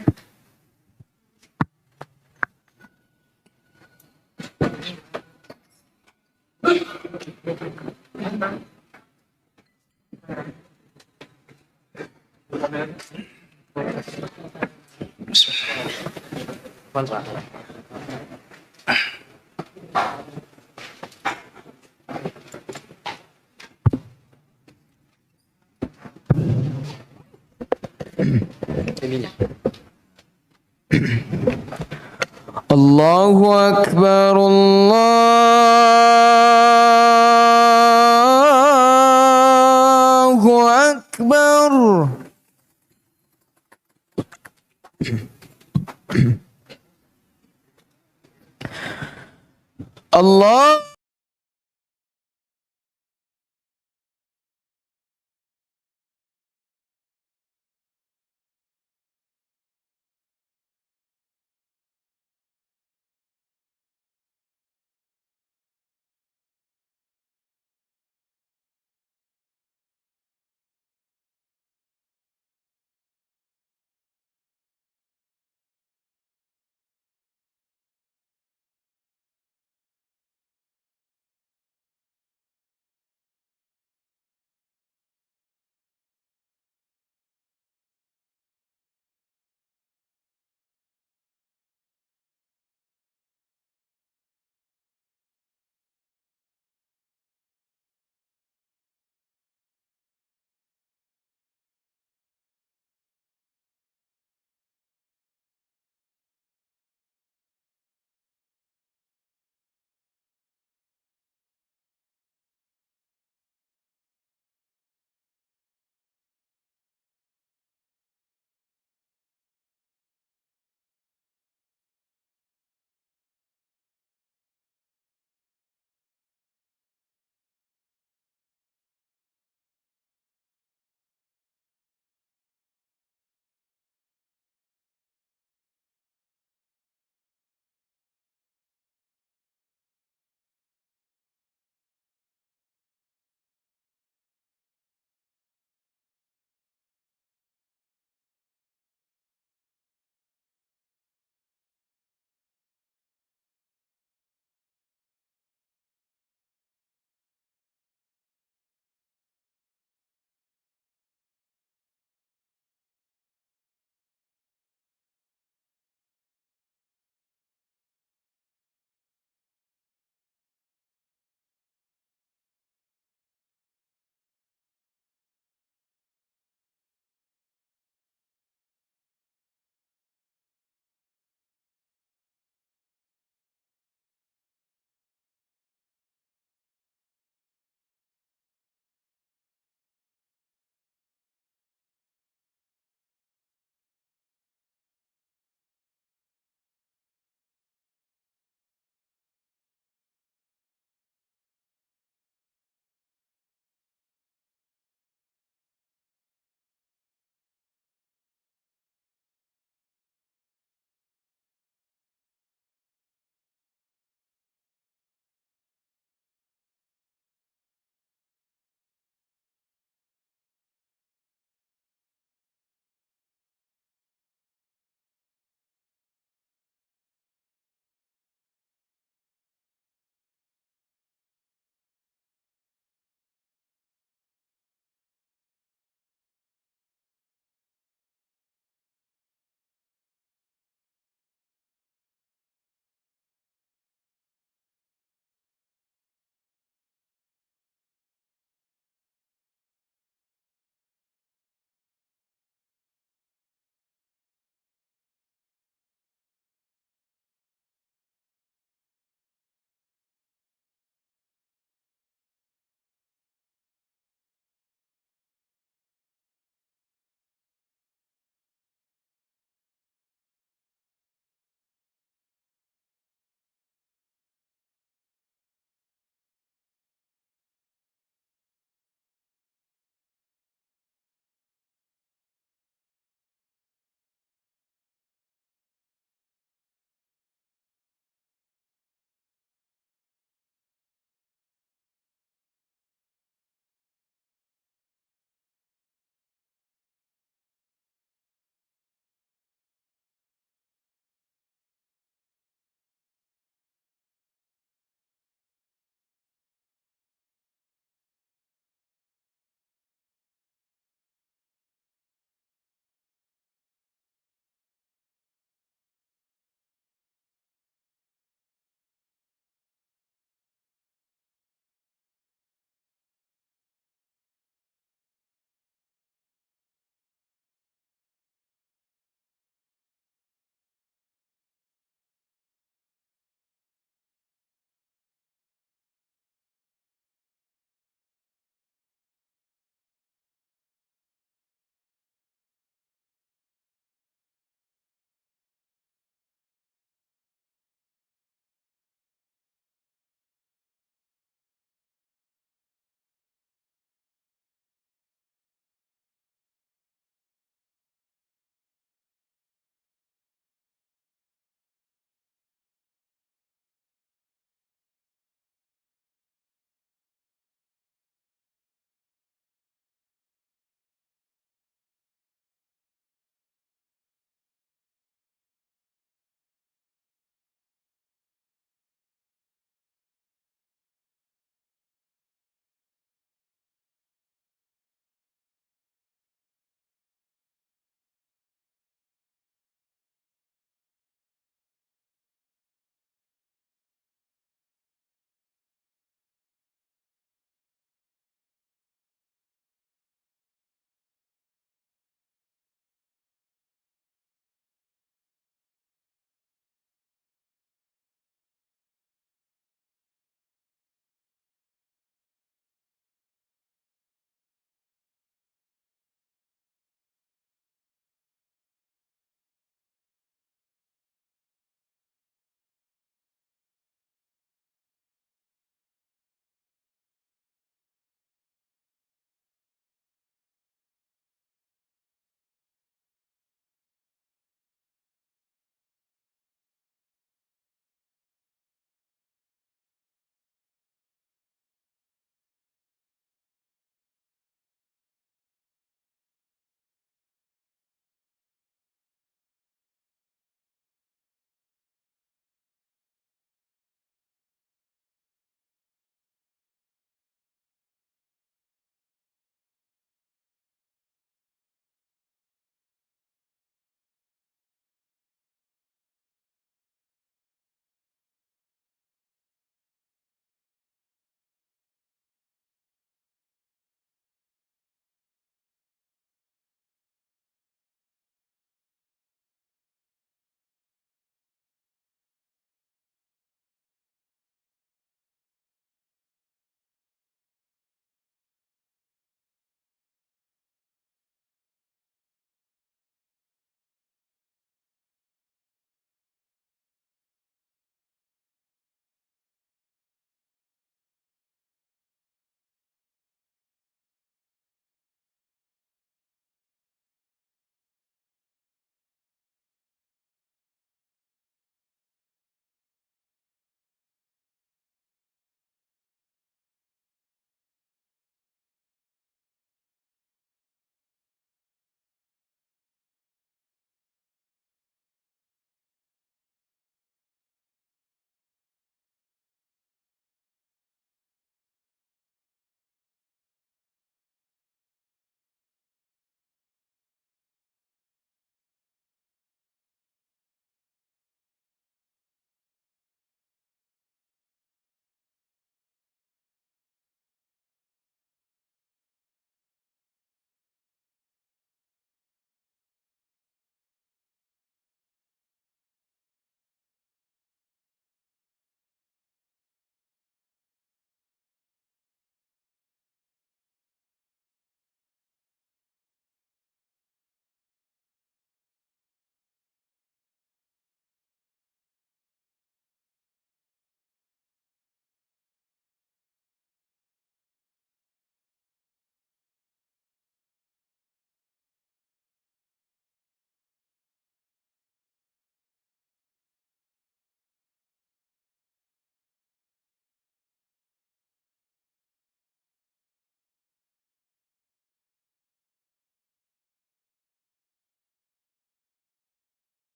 Speaker 3: Allahu Akbar, Allahu Akbar. Allah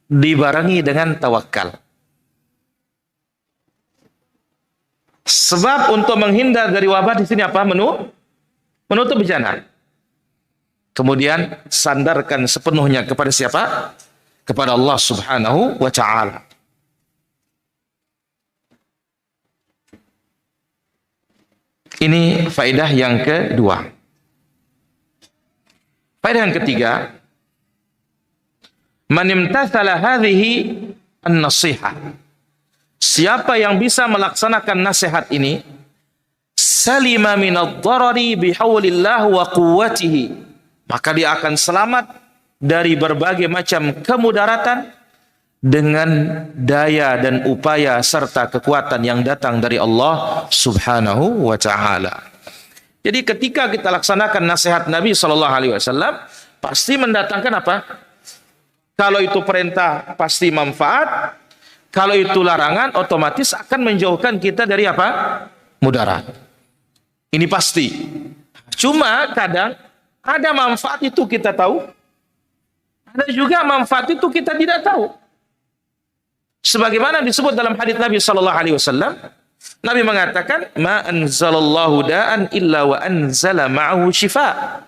Speaker 1: dibarengi dengan tawakal. Sebab untuk menghindar dari wabah di sini apa? Menutup bejana. Kemudian sandarkan sepenuhnya kepada siapa? Kepada Allah Subhanahu wa ta'ala. Ini faedah yang kedua. Faedah yang ketiga, man imtathala hadhihi an-nasihah. Siapa yang bisa melaksanakan nasihat ini, salima minadh dharari bihaulillah wa quwwatihi, maka dia akan selamat dari berbagai macam kemudaratan dengan daya dan upaya serta kekuatan yang datang dari Allah Subhanahu wa ta'ala. Jadi ketika kita laksanakan nasihat Nabi SAW, pasti mendatangkan apa? Kalau itu perintah, pasti manfaat. Kalau itu larangan, otomatis akan menjauhkan kita dari apa? Mudarat. Ini pasti. Cuma kadang ada manfaat itu kita tahu, ada juga manfaat itu kita tidak tahu. Sebagaimana disebut dalam hadits Nabi SAW, Nabi mengatakan, ma anzalallahu da'an illa wa anzala ma'ahu shifa.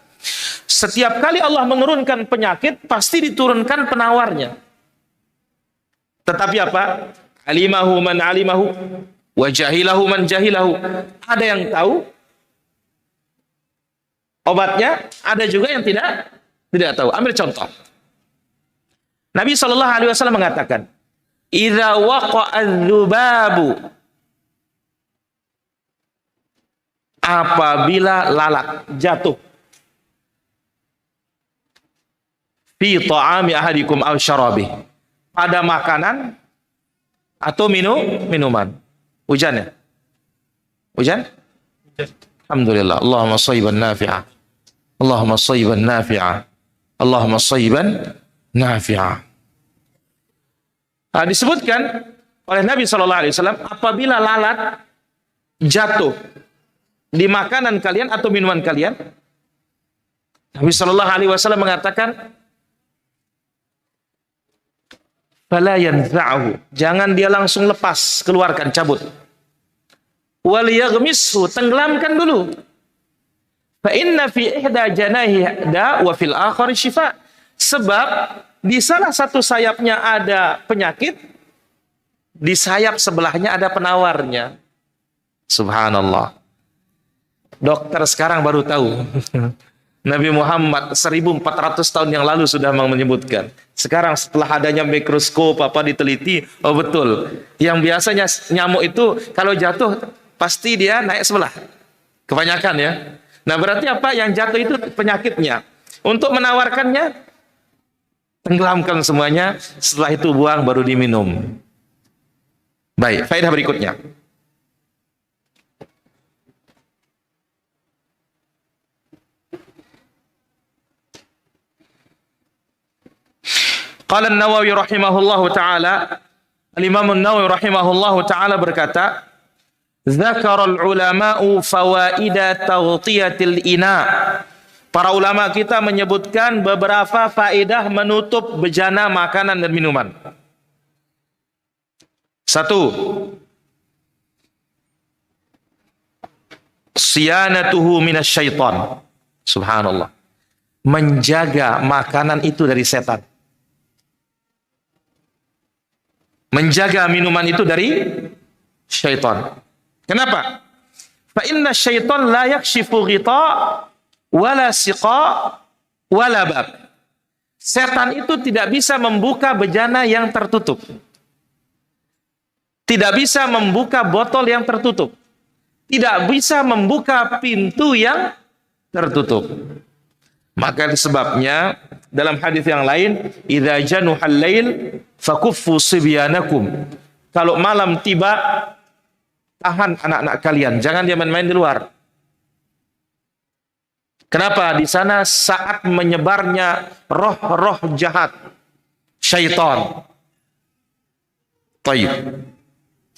Speaker 1: Setiap kali Allah menurunkan penyakit, pasti diturunkan penawarnya. Tetapi apa? Alimahu man alimahu, wa jahilahu man jahilahu. Ada yang tahu obatnya, ada juga yang tidak tahu. Ambil contoh. Nabi SAW mengatakan, idza waqa'adz-dzubabu, apabila lalat jatuh fi ta'ami ahadikum aw syarabih, pada makanan atau minuman. Hujan ya? Hujan? Alhamdulillah. Allahumma shayban nafi'a. Allahumma shayban nafi'a. Allahumma shayban nafi'a. Disebutkan oleh Nabi SAW, apabila lalat jatuh di makanan kalian atau minuman kalian, Nabi SAW mengatakan, fala yanza'hu, jangan dia langsung lepas, keluarkan, cabut. Wal yaghmishu, tenggelamkan dulu. Fa inna fi ihda janahi da wa fil akhar shifa. Sebab di salah satu sayapnya ada penyakit, di sayap sebelahnya ada penawarnya. Subhanallah. Dokter sekarang baru tahu. Nabi Muhammad 1400 tahun yang lalu sudah menyebutkan. Sekarang setelah adanya mikroskop apa diteliti, oh betul. Yang biasanya nyamuk itu kalau jatuh pasti dia naik sebelah. Kebanyakan ya. Nah berarti apa? Yang jatuh itu penyakitnya. Untuk menawarkannya, tenggelamkan semuanya. Setelah itu buang baru diminum. Baik, faedah berikutnya. Qala an-Nawawi rahimahullahu ta'ala, Al-Imam an-Nawawi rahimahullahu ta'ala berkata, dzakara al-ulama'u fawaida taghtiyatil ina. Para ulama kita menyebutkan beberapa faedah menutup bejana makanan dan minuman. Satu, siyanatuhu minasyaitan. Subhanallah. Menjaga makanan itu dari setan. Menjaga minuman itu dari syaitan. Kenapa? Fa inna syaitan la yakshifu ghita wala siqa wala bab. Setan itu tidak bisa membuka bejana yang tertutup. Tidak bisa membuka botol yang tertutup. Tidak bisa membuka pintu yang tertutup. Maka sebabnya dalam hadis yang lain, idza januhal lail fakuffu sibyanakum. Kalau malam tiba, tahan anak-anak kalian, jangan dia main-main di luar. Kenapa? Di sana saat menyebarnya roh-roh jahat, syaitan. Taib.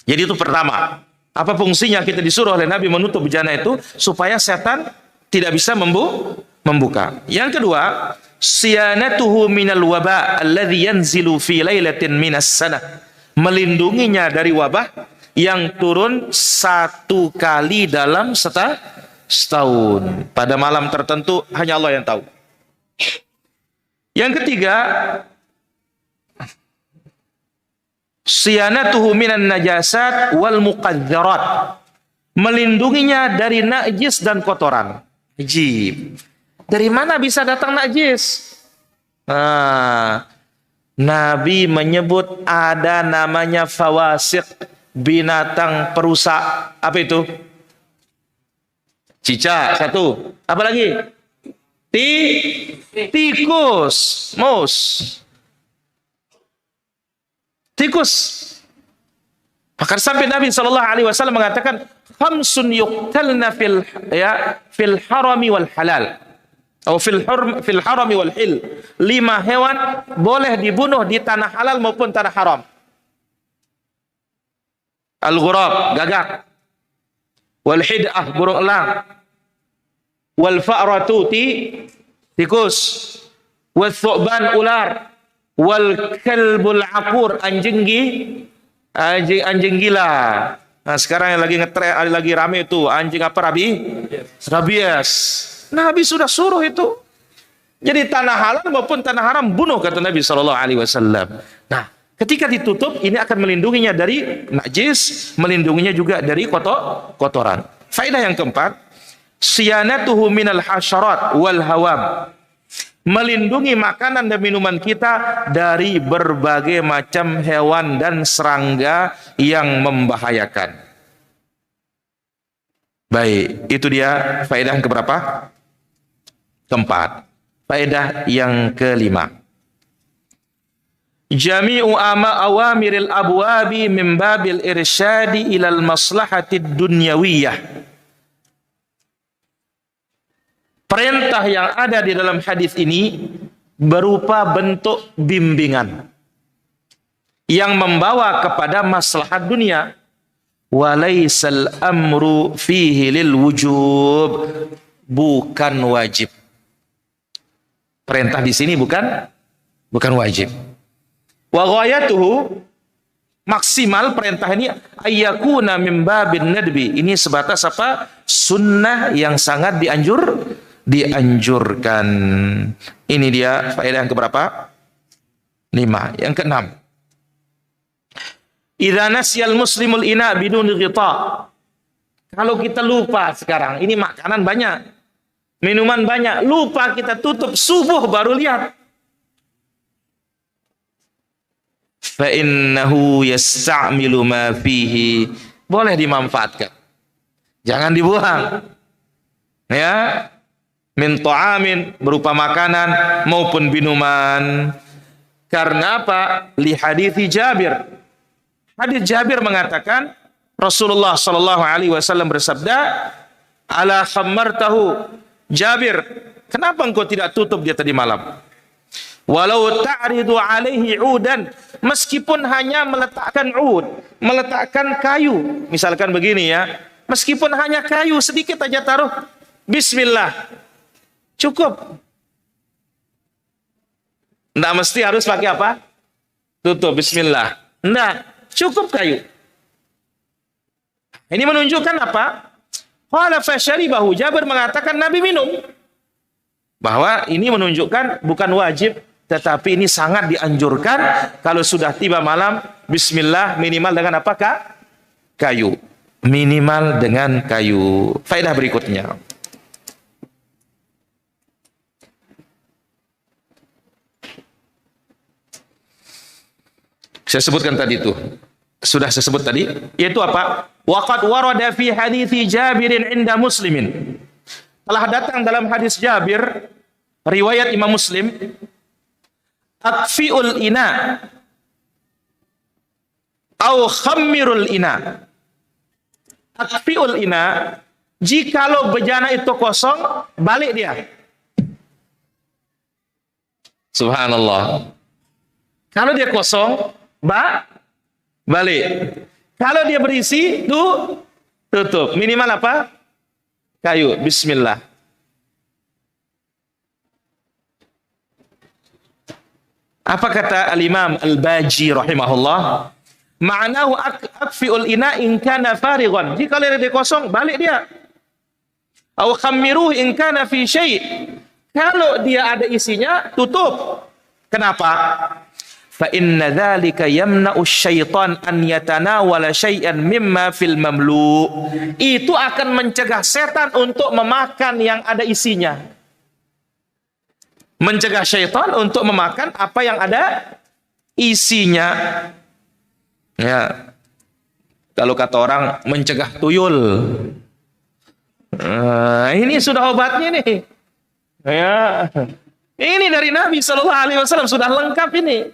Speaker 1: Jadi itu pertama. Apa fungsinya kita disuruh oleh Nabi menutup bejana itu? Supaya setan tidak bisa membuka. Yang kedua, siyanatuhu minal waba alladhi yanzilu fi lailatin minas sanah, melindunginya dari wabah yang turun satu kali dalam setahun. Pada malam tertentu hanya Allah yang tahu. Yang ketiga, siyanatuhu minan najasat wal muqadzarat, melindunginya dari najis dan kotoran. Ajib. Dari mana bisa datang najis? Nabi menyebut ada namanya fawasiq, binatang perusak. Apa itu? Cicak satu. Apa lagi? Tikus, mouse. Tikus. Maka sampai Nabi SAW mengatakan, khamsun yuqtalna fil harami wal halal. Atau fil harami wal hil. 5 hewan boleh dibunuh di tanah halal maupun tanah haram. Al-ghurab, gagak. Wal hid'ah, burung elang. Wal fa'ratu, tikus. Wal thu'ban, ular. Wal kalbul aqur, anjing gila. Nah, sekarang yang lagi rame itu anjing apa, rabies. Nabi sudah suruh itu. Jadi tanah halal maupun tanah haram bunuh, kata Nabi SAW. Nah, ketika ditutup ini akan melindunginya dari najis, melindunginya juga dari kotoran. Faedah yang keempat, siyanatuhu minal hasyarat wal hawam, melindungi makanan dan minuman kita dari berbagai macam hewan dan serangga yang membahayakan. Baik, itu dia faedah yang keberapa? Keempat. Faedah yang kelima, jami'u awamiril abwabi min babil irsyadi ilal maslahatid dunyawiyah. Perintah yang ada di dalam hadis ini berupa bentuk bimbingan yang membawa kepada maslahat dunia. Walaisal amru fihi lil wujub, bukan wajib. Perintah di sini bukan wajib. Wa ghayatuhu, maksimal perintah ini ayyakuna min babin nadbi. Ini sebatas apa? Sunnah yang sangat dianjurkan. Ini dia faedah yang keberapa? 5. Yang keenam, idza nasyal muslimul ina bidun ghita. Kalau kita lupa sekarang, ini makanan banyak, minuman banyak, lupa kita tutup, subuh baru lihat, fa innahu yasta'milu ma fihi, boleh dimanfaatkan, jangan dibuang. Ya, min ta'amin, berupa makanan maupun minuman. Karena apa? Li hadithi Jabir. Hadits Jabir mengatakan Rasulullah sallallahu alaihi wasallam bersabda, ala khammartahu, Jabir, kenapa engkau tidak tutup dia tadi malam? Walau ta'ridu alaihi udan, meskipun hanya meletakkan meletakkan kayu, misalkan begini ya, meskipun hanya kayu sedikit aja taruh, bismillah, cukup. Nggak mesti harus pakai apa? Tutup, bismillah. Nggak, cukup kayu. Ini menunjukkan apa? Qala fasyaribahu, Jabir mengatakan Nabi minum. Bahwa ini menunjukkan bukan wajib, tetapi ini sangat dianjurkan kalau sudah tiba malam, bismillah, minimal dengan apakah? Kayu. Minimal dengan kayu. Faedah berikutnya, saya sebutkan tadi itu. Sudah saya sebut tadi, yaitu apa? Waqad warada fi hadithi Jabirin inda Muslimin. Telah datang dalam hadis Jabir, riwayat Imam Muslim, akfi'ul ina au khammirul ina. Akfi'ul ina, jikalau bejana itu kosong, balik dia. Subhanallah. Kalau dia kosong, balik. Kalau dia berisi, tutup. Minimal apa? Kayu. Bismillah. Apa kata Al-Imam Al-Baji rahimahullah? Ma'nahu akfi'ul ina in kana farighan. Jika dia kosong, balik dia. Aw khammiruhu in kana fi syai'. Kalau dia ada isinya, tutup. Kenapa? Fa inna dzalika yamna'u syaitan an yatanawala syai'an mimma fil mamlu'. Itu akan mencegah setan untuk memakan yang ada isinya. Mencegah syaitan untuk memakan apa yang ada isinya. Ya, kalau kata orang mencegah tuyul. Ini sudah obatnya nih. Ya, ini dari Nabi SAW sudah lengkap ini.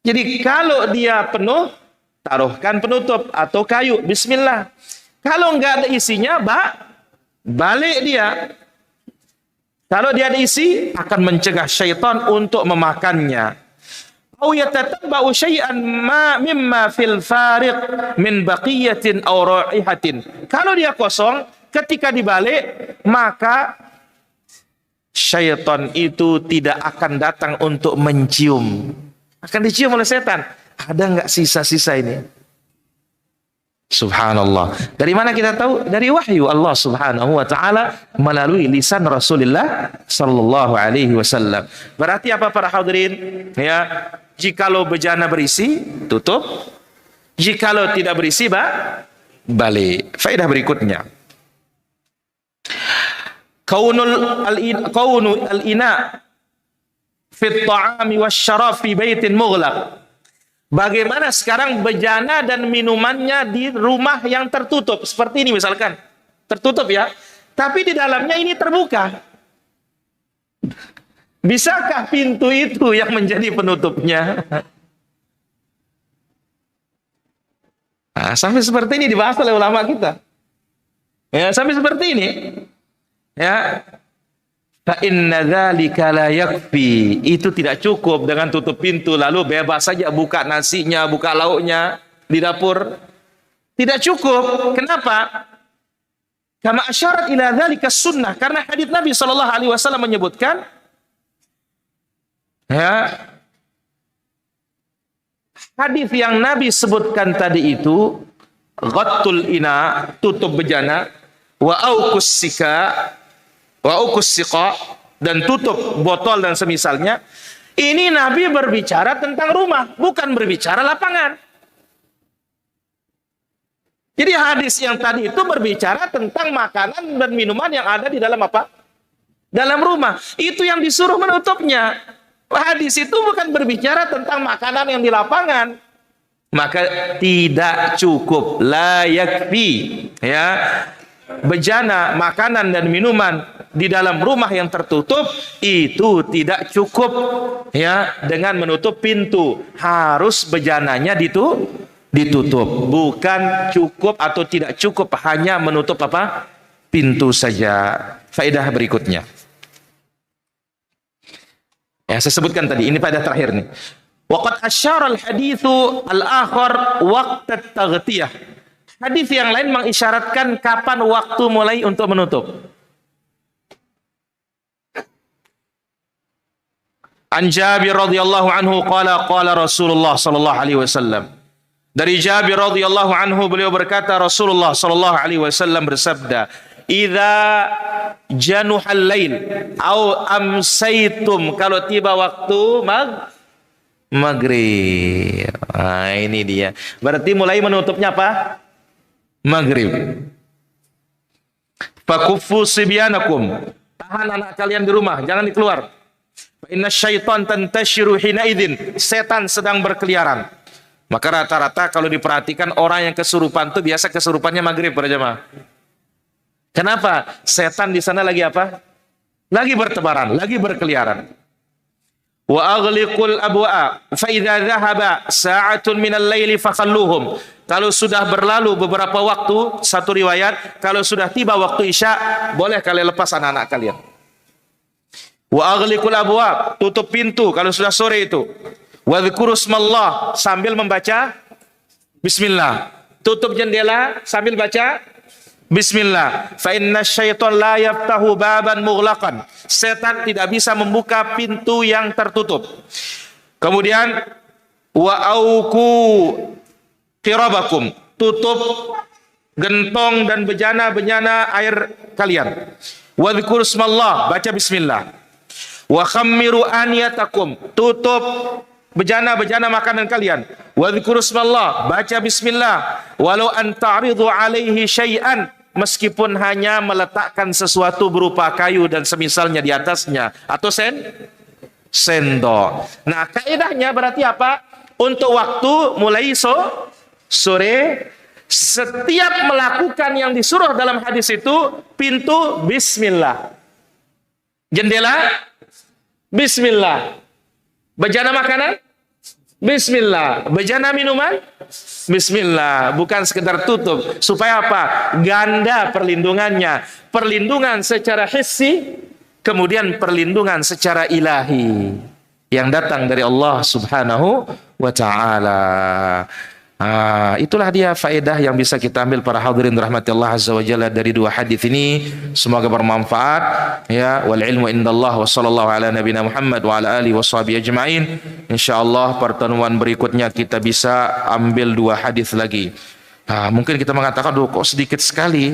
Speaker 1: Jadi kalau dia penuh, taruhkan penutup atau kayu. Bismillah. Kalau nggak ada isinya, balik dia. Kalau dia ada isi, akan mencegah syaitan untuk memakannya. Au yatatabba'u syai'an mimma fil fariq min baqiyatin aw ra'ihatin. Kalau dia kosong, ketika dibalik, maka syaitan itu tidak akan datang untuk mencium. Akan dicium oleh setan. Ada enggak sisa-sisa ini? Subhanallah. Dari mana kita tahu? Dari wahyu Allah Subhanahu wa taala melalui lisan Rasulullah sallallahu alaihi wasallam. Berarti apa para hadirin? Ya, jikalau bejana berisi, tutup. Jikalau tidak berisi, balik. Faedah berikutnya. Kaunul al-ina fi at-ta'ami wasyarab fi baitin mughlaq. Bagaimana sekarang bejana dan minumannya di rumah yang tertutup. Seperti ini misalkan. Tertutup ya. Tapi di dalamnya ini terbuka. Bisakah pintu itu yang menjadi penutupnya? Nah, sampai seperti ini dibahas oleh ulama kita. Ya, sampai seperti ini. Ya. Fa inna dzalika la yakfi. Itu tidak cukup dengan tutup pintu lalu bebas saja buka nasinya, buka lauknya di dapur. Tidak cukup. Kenapa? Kama asyarat ila dzalika sunnah, karena hadits Nabi sallallahu alaihi wasallam menyebutkan ya, hadis yang Nabi sebutkan tadi itu ghattul ina, tutup bejana, wa auqus siqa, dan tutup botol dan semisalnya. Ini Nabi berbicara tentang rumah, bukan berbicara lapangan. Jadi hadis yang tadi itu berbicara tentang makanan dan minuman yang ada di dalam apa? Dalam rumah. Itu yang disuruh menutupnya. Hadis itu bukan berbicara tentang makanan yang di lapangan. Maka tidak cukup, la yakfi, ya. Bejana, makanan dan minuman di dalam rumah yang tertutup itu tidak cukup, ya, dengan menutup pintu. Harus bejananya ditutup. Bukan cukup atau tidak cukup hanya menutup apa? Pintu saja. Faedah berikutnya. Ya, saya sebutkan tadi, ini pada terakhir nih. Waqad asyara al-haditsu al-akhar waqt at-taghtiyah. Hadis yang lain mengisyaratkan kapan waktu mulai untuk menutup. An Jabir radhiyallahu anhu qala Rasulullah sallallahu alaihi wasallam. Dari Jabir radhiyallahu anhu beliau berkata Rasulullah sallallahu alaihi wasallam bersabda, "Idza januhal lail au amsaitum," kalau tiba waktu maghrib. Nah, ini dia. Berarti mulai menutupnya apa? Maghrib. Fakuffu sibyanakum. Tahan anak kalian di rumah, jangan dikeluar. Inna syaitan tantashiru hina idzin. Setan sedang berkeliaran. Maka rata-rata kalau diperhatikan orang yang kesurupan itu biasa kesurupannya maghrib para jemaah. Kenapa? Setan di sana lagi apa? Lagi bertebaran, lagi berkeliaran. Wa aghliqul abwa fa idza dhahaba sa'atun minal laili fakhalluhum. Kalau sudah berlalu beberapa waktu, satu riwayat, kalau sudah tiba waktu Isya, boleh kalian lepas anak-anak kalian. Wa aghliqul abwa, tutup pintu kalau sudah sore itu. Wa dzkuru smallah, sambil membaca bismillah. Tutup jendela sambil baca bismillah. Fa inna syaitan la yaftahu baban mughlaqan. Setan tidak bisa membuka pintu yang tertutup. Kemudian wa auku qirabakum, tutup gentong dan bejana-bejana air kalian. Wa dzkuru smallah, baca bismillah. Wa khammiru aniyatakum, tutup bejana-bejana makanan kalian. Wa dzkuru smallah, baca bismillah. Walau an ta'ridu alaihi syai'an, meskipun hanya meletakkan sesuatu berupa kayu dan semisalnya di atasnya, atau sendok. Nah, kaidahnya berarti apa? Untuk waktu mulai sore, setiap melakukan yang disuruh dalam hadis itu, pintu bismillah. Jendela bismillah. Bejana makanan bismillah. Bejana minuman bismillah. Bukan sekedar tutup. Supaya apa? Ganda perlindungannya. Perlindungan secara hissi, kemudian perlindungan secara ilahi yang datang dari Allah Subhanahu wa ta'ala. Itulah dia faedah yang bisa kita ambil para hadirin rahmati Allah azza wa jalla dari dua hadis ini. Semoga bermanfaat ya. Wal ilmu indallah, wa sallallahu ala nabiyina Muhammad wa ala alihi washabihi ajmain. Insyaallah pertemuan berikutnya kita bisa ambil dua hadis lagi. Mungkin kita mengatakan, "Duh, kok sedikit sekali?"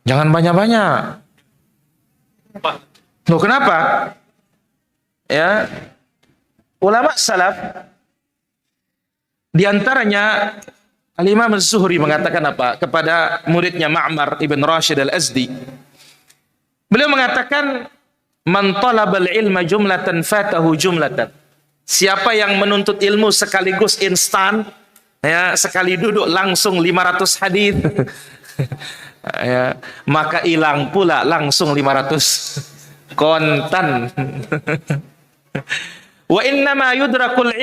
Speaker 1: Jangan banyak-banyak. Loh, kenapa? Ya, ulama salaf di antaranya Al-Imam Az-Zuhri mengatakan apa? Kepada muridnya Ma'mar ibn Rashid Al-Azdi. Beliau mengatakan, "Man talabal ilma jumlatan fatahu jumlatan." Siapa yang menuntut ilmu sekaligus instan, ya, sekali duduk langsung 500 hadis, ya, maka hilang pula langsung 500 kontan. Wa innama yudrakul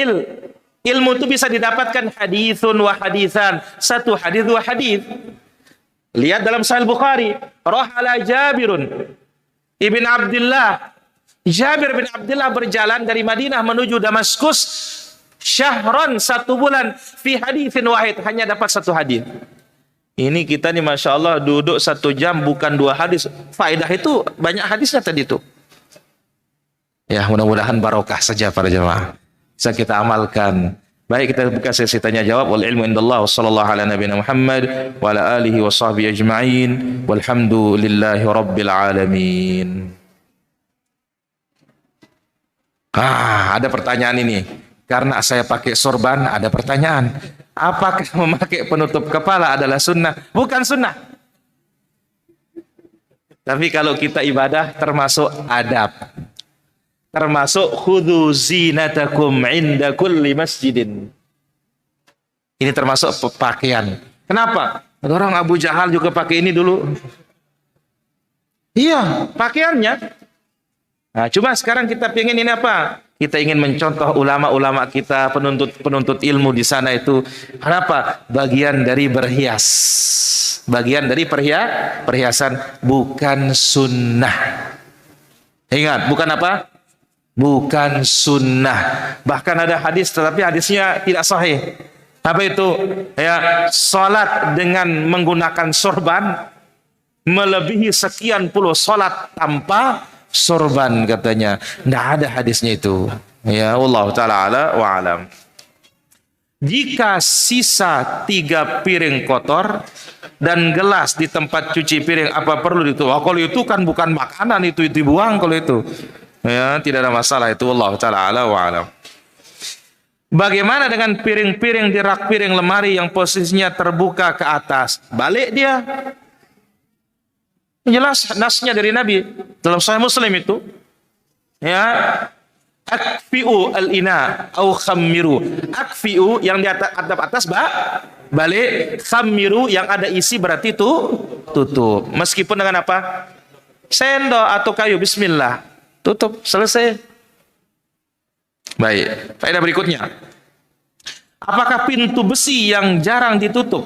Speaker 1: ilmu itu bisa didapatkan hadithun wa hadithan, satu hadith dua hadith. Lihat dalam Sahih Bukhari, rahala Jabirun ibn Abdullah. Jabir bin Abdullah berjalan dari Madinah menuju Damaskus syahron, 1 bulan, fi hadithin wahid, hanya dapat 1 hadith. Ini kita nih Masya Allah duduk 1 jam bukan 2 hadis. Faedah itu banyak hadisnya tadi itu. Ya, mudah-mudahan barokah saja para jemaah. Bisa kita amalkan. Baik, kita buka sesi tanya jawab. Wal ilmu indallah, sallallahu ala nabiyina Muhammad wa ala alihi wa sahbihi ajma'in. Walhamdulillahi rabbil alamin. Ada pertanyaan ini. Karena saya pakai sorban, ada pertanyaan. Apakah memakai penutup kepala adalah sunnah? Bukan sunnah. Tapi kalau kita ibadah termasuk adab. Termasuk khudhu zinatakum inda kulli masjidin. Ini termasuk pakaian. Kenapa? Orang Abu Jahal juga pakai ini dulu. Iya, pakaiannya. Nah, cuma sekarang kita pengen ini apa? Kita ingin mencontoh ulama-ulama kita, penuntut ilmu di sana itu. Kenapa? Bagian dari berhias. Bagian dari perhiasan, bukan sunnah. Ingat, bukan apa? Bukan sunnah. Bahkan ada hadis, tetapi hadisnya tidak sahih. Apa itu? Ya, salat dengan menggunakan sorban melebihi sekian puluh salat tanpa sorban, katanya. Tidak ada hadisnya itu. Ya, Allah Ta'ala ala wa alam. Jika sisa 3 piring kotor dan gelas di tempat cuci piring, apa perlu itu? Kalau itu kan bukan makanan, itu dibuang kalau itu. Ya, tidak ada masalah itu. Allah Ta'ala ala wa alam. Bagaimana dengan piring-piring di rak piring lemari yang posisinya terbuka ke atas? Balik dia. Jelas nasnya dari Nabi dalam Sahih Muslim itu, ya, akfi'u al-ina au khammiru. Akfi'u yang di atas balik, khammiru yang ada isi berarti itu tutup. Meskipun dengan apa? Sendok atau kayu, bismillah. Tutup, selesai. Baik, faedah berikutnya. Apakah pintu besi yang jarang ditutup,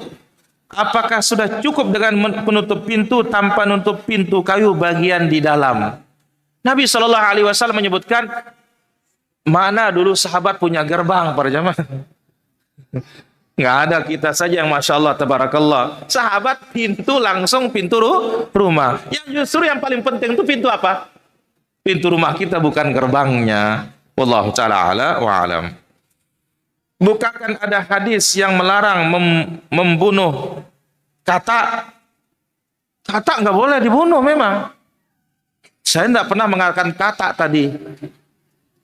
Speaker 1: apakah sudah cukup dengan penutup pintu tanpa nutup pintu kayu bagian di dalam? Nabi SAW menyebutkan, mana dulu sahabat punya gerbang para jamaah? Nggak ada, kita saja yang Masya Allah, tabarakallah. Sahabat pintu langsung pintu rumah. Yang justru yang paling penting itu pintu apa? Pintu rumah kita, bukan gerbangnya. Wallahu taala ala wa alam. Bukankah ada hadis yang melarang membunuh katak? Katak nggak boleh dibunuh memang. Saya tidak pernah mengatakan katak tadi.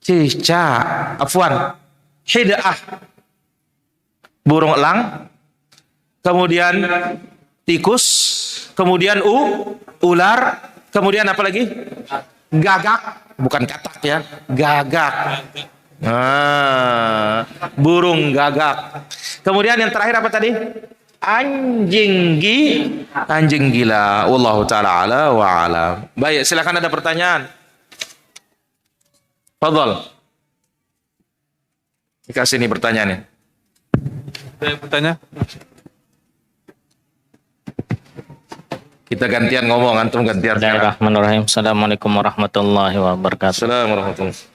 Speaker 1: Cicak, afwan, hid'ah, burung elang, kemudian tikus, kemudian ular, kemudian apa lagi? Gagak, bukan katak ya, gagak. Burung gagak. Kemudian yang terakhir apa tadi? Anjing gila. Wallahu taala ala wa alam. Baik, silakan ada pertanyaan. Fadhal. Dikasih nih pertanyaannya.
Speaker 4: Saya bertanya.
Speaker 1: Kita gantian ngomong, antum gantian.
Speaker 5: Bismillahirrahmanirrahim. Assalamualaikum warahmatullahi wabarakatuh.
Speaker 1: Assalamualaikum warahmatullahi wabarakatuh.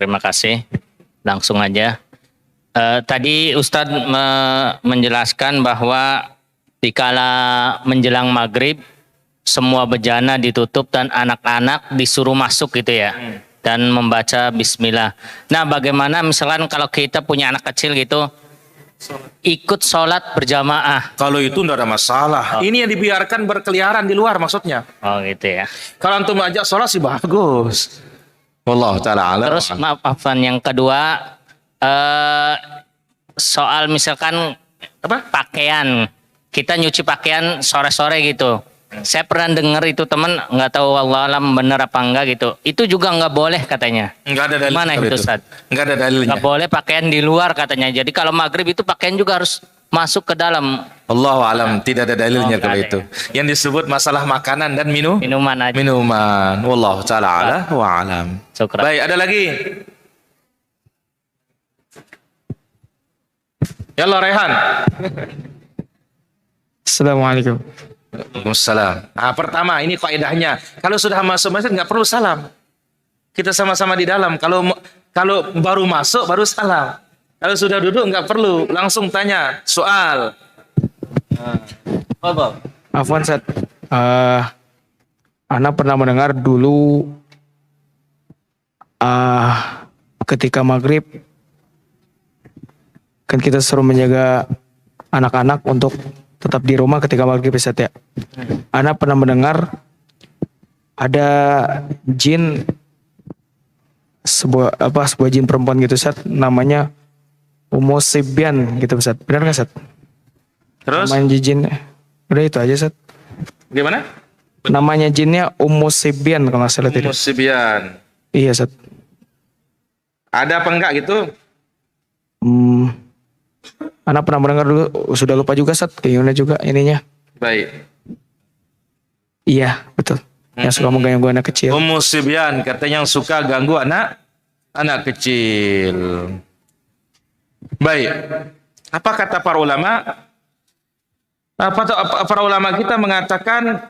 Speaker 5: Terima kasih. Langsung aja. Tadi Ustadz menjelaskan bahwa dikala menjelang maghrib semua bejana ditutup dan anak-anak disuruh masuk gitu ya, dan membaca bismillah. Nah, bagaimana misalkan kalau kita punya anak kecil gitu ikut sholat berjamaah?
Speaker 1: Kalau itu tidak ada masalah. Ini yang dibiarkan berkeliaran di luar maksudnya.
Speaker 5: Oh gitu ya.
Speaker 1: Kalau antum ajak sholat sih bagus. Wallahu taala ala.
Speaker 5: Terus maafan yang kedua, soal misalkan
Speaker 1: apa?
Speaker 5: Pakaian, kita nyuci pakaian sore-sore gitu. Saya pernah dengar itu teman, nggak tahu wallahualam benar apa enggak gitu. Itu juga nggak boleh katanya.
Speaker 1: Enggak ada dalil.
Speaker 5: Mana itu Ustaz?
Speaker 1: Enggak ada dalilnya.
Speaker 5: Nggak boleh pakaian di luar katanya. Jadi kalau maghrib itu pakaian juga harus masuk ke dalam.
Speaker 1: Allahu alam, tidak ada dalilnya kalau
Speaker 5: ada
Speaker 1: itu. Yang disebut masalah makanan dan
Speaker 5: Minuman aja.
Speaker 1: minuman. Wallahu taala ala wa alam.
Speaker 5: Syukran.
Speaker 1: Baik, ada lagi. Ya Allah, Rehan.
Speaker 3: Assalamualaikum.
Speaker 1: Waalaikumsalam. Nah, pertama ini kaidahnya. Kalau sudah masuk masjid nggak perlu salam. Kita sama-sama di dalam. Kalau baru masuk baru salam. Kalau sudah duduk nggak perlu, langsung tanya soal.
Speaker 3: Afwan Ustaz. Ana pernah mendengar dulu ketika maghrib kan kita suruh menjaga anak-anak untuk tetap di rumah ketika maghrib Ustaz ya. Ana pernah mendengar ada jin sebuah jin perempuan gitu Ustaz, namanya Ummu Sibyan gitu Ustaz. Benar nggak Ustaz?
Speaker 1: Terus?
Speaker 3: Namanya jin. Udah itu aja Ustaz.
Speaker 1: Gimana?
Speaker 3: Namanya jinnya Ummu Sibyan kalau nggak salah tadi.
Speaker 1: Ummu Sibyan.
Speaker 3: Iya Ustaz.
Speaker 1: Ada apa enggak gitu?
Speaker 3: Anak pernah mendengar dulu, sudah lupa juga Ustaz, kayaknya juga ininya.
Speaker 1: Baik.
Speaker 3: Iya, betul. Yang suka mengganggu anak kecil.
Speaker 1: Ummu Sibyan katanya yang suka ganggu anak kecil. Baik. Apa kata para ulama? Para ulama kita mengatakan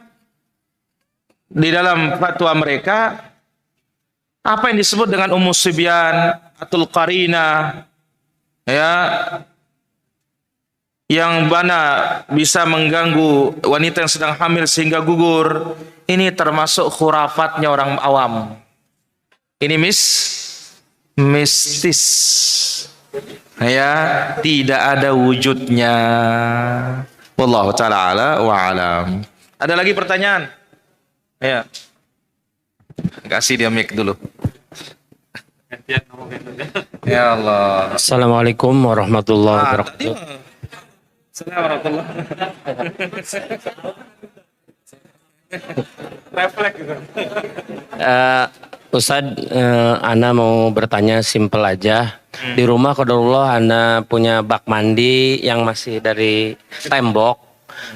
Speaker 1: di dalam fatwa mereka apa yang disebut dengan Ummu Sibyan atul qarina ya, yang mana bisa mengganggu wanita yang sedang hamil sehingga gugur, ini termasuk khurafatnya orang awam. Ini mistis. Ya, tidak ada wujudnya. Wallahu taala ala wa alam. Ada lagi pertanyaan? Ya. Kasih dia mic dulu. Ya Allah.
Speaker 5: Assalamualaikum warahmatullahi wabarakatuh.
Speaker 1: Assalamualaikum refleks gitu.
Speaker 5: Ustadz, Ana mau bertanya simpel aja. Di rumah qadarullah Ana punya bak mandi yang masih dari tembok.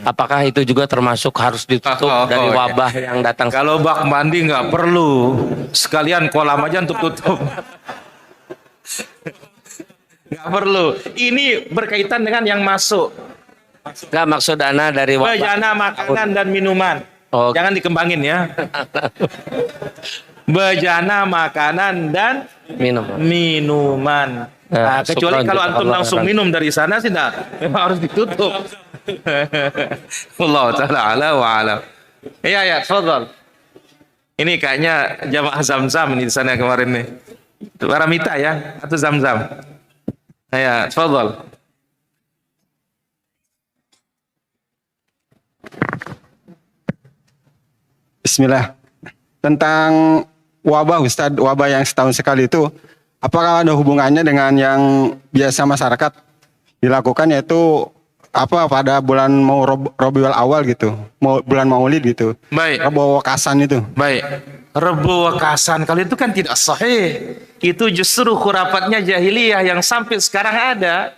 Speaker 5: Apakah itu juga termasuk harus ditutup dari wabah yang datang?
Speaker 1: Kalau bak mandi nggak perlu, sekalian kolam aja untuk tutup. Nggak perlu. Ini berkaitan dengan yang masuk.
Speaker 5: Nggak, maksud Ana dari wabah.
Speaker 1: Bejana makanan dan minuman.
Speaker 5: Oh.
Speaker 1: Jangan dikembangin ya. Bejana makanan dan minuman. Nah, kecuali kalau antum langsung minum dari sana sih memang harus ditutup. Allah taala ala wa alam. Iya ya, tafadhal. Ini kayaknya jamaah Zamzam di sana kemarin nih. Paramita ya atau Zam-Zam? Ya, tafadhol.
Speaker 6: Bismillah. Tentang wabah Ustadz, wabah yang setahun sekali itu, apakah ada hubungannya dengan yang biasa masyarakat dilakukan, yaitu pada bulan mau Rabiul Awal gitu, bulan Maulid gitu.
Speaker 1: Baik.
Speaker 6: Rebo Wakasan itu.
Speaker 1: Baik. Rebo Wakasan kalau itu kan tidak sahih. Itu justru khurafatnya jahiliyah yang sampai sekarang ada.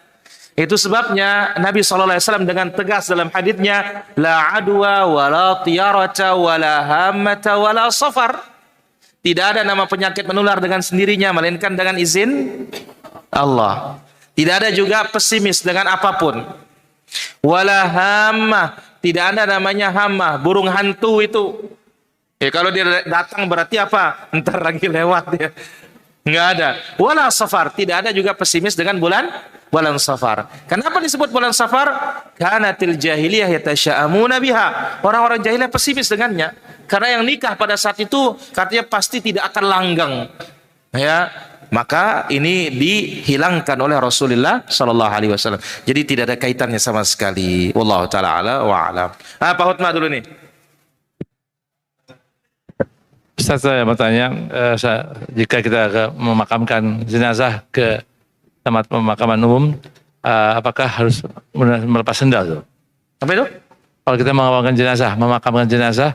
Speaker 1: Itu sebabnya Nabi SAW dengan tegas dalam haditsnya, la adwa wala tiyarata wala hammata wala safar. Tidak ada nama penyakit menular dengan sendirinya melainkan dengan izin Allah. Tidak ada juga pesimis dengan apapun. Wala hammah, tidak ada namanya hammah, burung hantu itu. Ya kalau dia datang berarti apa? Entar lagi lewat dia. Enggak ada. Wala safar, tidak ada juga pesimis dengan bulan Safar. Kenapa disebut bulan Safar? Kanatil jahiliyah yatasya'amuna biha. Orang-orang jahiliyah pesimis dengannya. Karena yang nikah pada saat itu katanya pasti tidak akan langgeng. Ya, maka ini dihilangkan oleh Rasulullah sallallahu alaihi wasallam. Jadi tidak ada kaitannya sama sekali. Wallahu taala ala wa alam. Pak Hutma dulu nih.
Speaker 4: Ustaz, saya mau tanya, jika kita memakamkan jenazah ke tempat pemakaman umum, apakah harus melepas sendal tuh?
Speaker 1: Apa itu?
Speaker 4: Kalau kita memakamkan jenazah,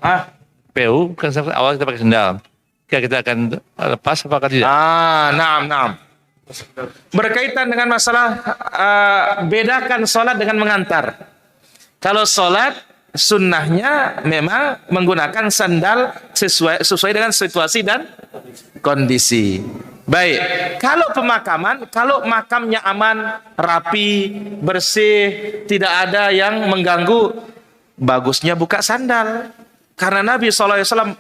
Speaker 4: PU kan awal kita pakai sendal. Jika kita akan lepas, apakah tidak?
Speaker 1: Naam. Berkaitan dengan masalah bedakan sholat dengan mengantar. Kalau sholat sunnahnya memang menggunakan sandal sesuai dengan situasi dan kondisi. Baik, kalau pemakaman, kalau makamnya aman, rapi, bersih, tidak ada yang mengganggu, bagusnya buka sandal. Karena Nabi SAW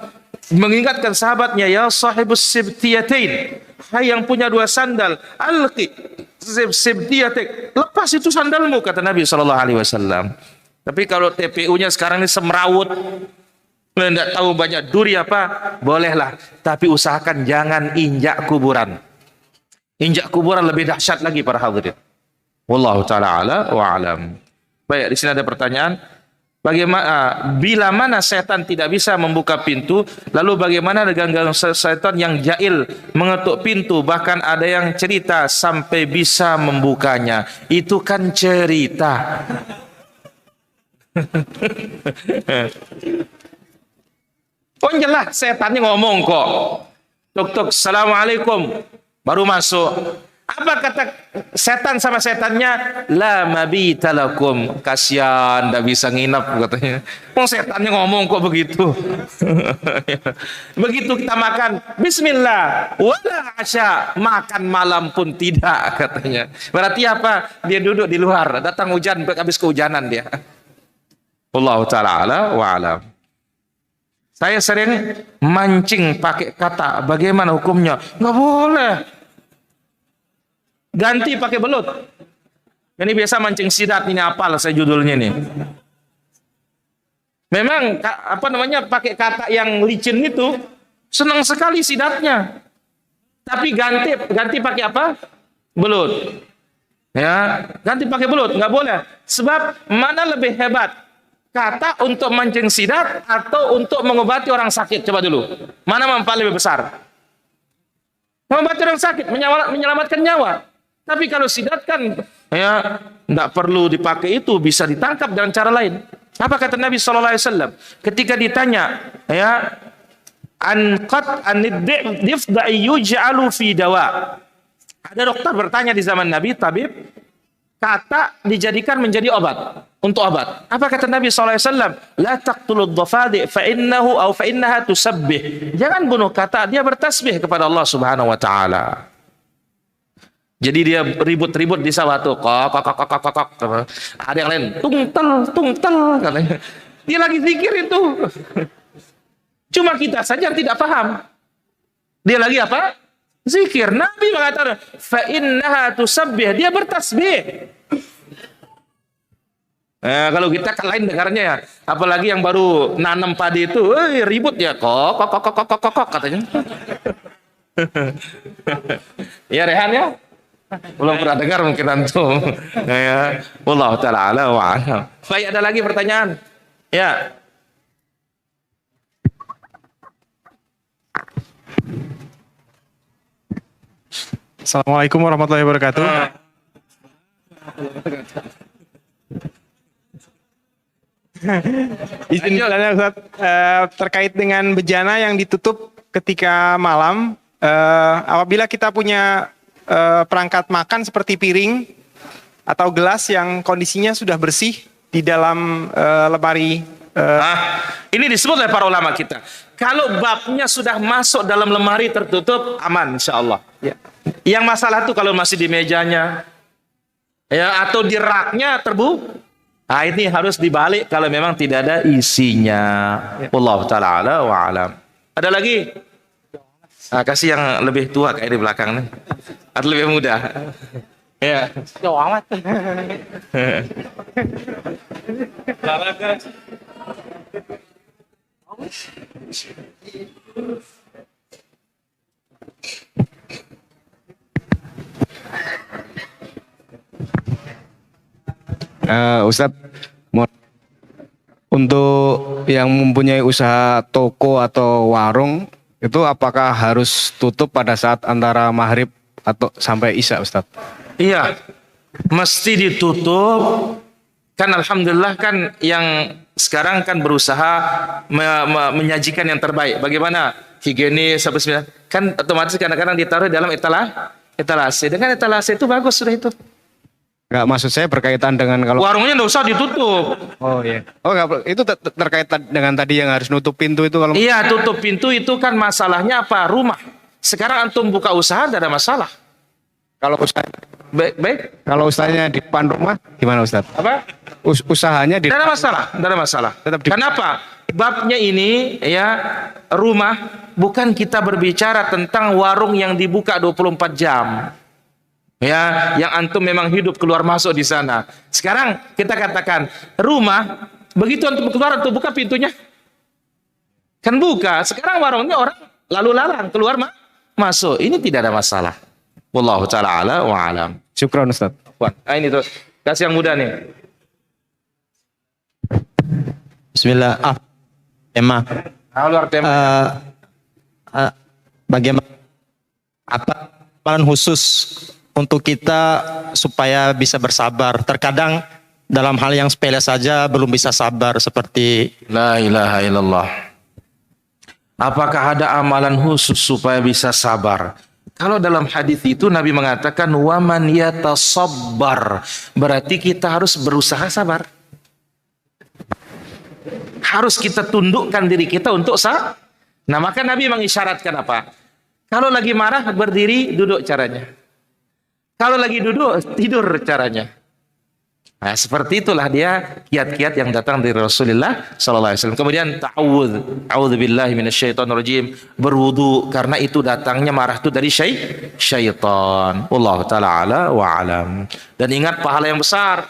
Speaker 1: mengingatkan sahabatnya, ya sahibus sibtiyatain, hai yang punya dua sandal, alqi sibtiyatik, lepas itu sandalmu, kata Nabi SAW. Tapi kalau TPU-nya sekarang ini semrawut, tidak tahu banyak duri apa, bolehlah. Tapi usahakan jangan injak kuburan. Injak kuburan lebih dahsyat lagi para hadirin. Wallahu taala ala wa alam. Baik, di sini ada pertanyaan. Bagaimana bila mana setan tidak bisa membuka pintu, lalu bagaimana dengan setan yang jahil mengetuk pintu, bahkan ada yang cerita sampai bisa membukanya. Itu kan cerita. Oh jelas setannya ngomong kok. Tuk, assalamualaikum. Baru masuk. Apa kata setan sama setannya? La mabita lakum. Kasihan, tidak bisa nginap katanya. Oh setannya ngomong kok begitu. Begitu kita makan, bismillah, wala asya, makan malam pun tidak katanya. Berarti apa? Dia duduk di luar, datang hujan, habis kehujanan dia. Wallahu ta'ala ala wa alam. Saya sering mancing pakai kata, bagaimana hukumnya? Nggak boleh. Ganti pakai belut. Ini biasa mancing sidat, ini apal saya judulnya nih. Memang pakai kata yang licin itu senang sekali sidatnya. Tapi ganti pakai apa? Belut. Ya, ganti pakai belut, nggak boleh. Sebab mana lebih hebat? Kata untuk mancing sidat atau untuk mengobati orang sakit? Coba dulu. Mana manfaat lebih besar? Mengobati orang sakit, menyelamatkan nyawa. Tapi kalau sidat kan, ya, tidak perlu dipakai itu, bisa ditangkap dengan cara lain. Apa kata Nabi SAW? Ketika ditanya, ya, difda'i yuj'alu fi dawa. Ada dokter bertanya di zaman Nabi, tabib, kata dijadikan menjadi obat, untuk obat. Apa kata Nabi SAW? La taqtulud dhafadi fa'innahu aw fa'innaha tusabbih. Jangan bunuh kata, dia bertasbih kepada Allah Subhanahu wa taala. Jadi dia ribut-ribut di sawah tuh, kok. Ada yang lain, tungtel katanya. Dia lagi zikir itu. Cuma kita saja tidak paham. Dia lagi apa? Zikir. Nabi mengatakan, fa'innaha tusabbih, dia bertasbih. Kalau kita kan lain dengarnya ya, apalagi yang baru nanam padi itu, ribut ya, kok katanya. Ya Rehan ya? Belum pernah dengar mungkin antum. Ya, wallahu taala ala wa alam. Baik, ada lagi pertanyaan? Ya.
Speaker 7: Assalamualaikum warahmatullahi wabarakatuh. Izin tanya Ustaz, terkait dengan bejana yang ditutup ketika malam, apabila kita punya perangkat makan seperti piring atau gelas yang kondisinya sudah bersih di dalam lemari.
Speaker 1: Ini disebut oleh para ulama kita. Kalau babnya sudah masuk dalam lemari tertutup, aman insya Allah.
Speaker 7: Ya.
Speaker 1: Yang masalah itu kalau masih di mejanya, ya atau di raknya terbuka. Nah, ini harus dibalik kalau memang tidak ada isinya. Wallahu taala ala wa alam. Ada lagi? Kasih yang lebih tua kayak di belakang nih. Atau lebih muda. Ya.
Speaker 2: Jauh amat.
Speaker 8: Ustadz, untuk yang mempunyai usaha toko atau warung itu apakah harus tutup pada saat antara maghrib atau sampai isya, Ustadz?
Speaker 1: Iya, mesti ditutup. Kan alhamdulillah kan yang sekarang kan berusaha menyajikan yang terbaik. Bagaimana higienis apa semua. Kan otomatis kadang-kadang ditaruh dalam etalase. Dengan etalase itu bagus sudah itu.
Speaker 8: Enggak, maksud saya berkaitan dengan kalau
Speaker 1: warungnya nggak usah ditutup.
Speaker 8: Oh iya. Oh enggak, itu terkait dengan tadi yang harus nutup pintu itu kalau.
Speaker 1: Iya, tutup pintu itu kan masalahnya apa? Rumah. Sekarang antum buka usaha tidak ada masalah.
Speaker 8: Kalau usaha
Speaker 1: baik.
Speaker 8: Kalau usahanya di depan rumah gimana, Ustadz?
Speaker 1: Apa?
Speaker 8: Usahanya di
Speaker 1: tidak ada masalah, tidak ada masalah.
Speaker 8: Tetap
Speaker 1: Kenapa? Babnya ini ya rumah, bukan kita berbicara tentang warung yang dibuka 24 jam. Ya, yang antum memang hidup keluar masuk di sana. Sekarang kita katakan rumah, begitu antum keluar antum buka pintunya, kan buka. Sekarang warungnya orang lalu lalang keluar masuk. Ini tidak ada masalah. Wallahu taala ala wa alam.
Speaker 8: Syukron, Ustaz.
Speaker 1: Ini tuh kasih yang muda nih.
Speaker 9: Bismillah. Tema.
Speaker 1: Luar tema.
Speaker 9: Bagaimana apa amalan khusus untuk kita supaya bisa bersabar? Terkadang dalam hal yang sepele saja belum bisa sabar, seperti
Speaker 1: La ilaha illallah. Apakah ada amalan khusus supaya bisa sabar? Kalau dalam hadis itu Nabi mengatakan waman yatasabbar, berarti kita harus berusaha sabar. Harus kita tundukkan diri kita untuk sabar. Nah, maka Nabi mengisyaratkan apa? Kalau lagi marah berdiri, duduk caranya. Kalau lagi duduk, tidur caranya. Nah, seperti itulah dia kiat-kiat yang datang dari Rasulullah sallallahu alaihi wasallam. Kemudian a'udzubillahi minasyaitonirrajim, berwudu karena itu datangnya marah itu dari syaitan. Wallahu taala ala wa alam. Dan ingat pahala yang besar.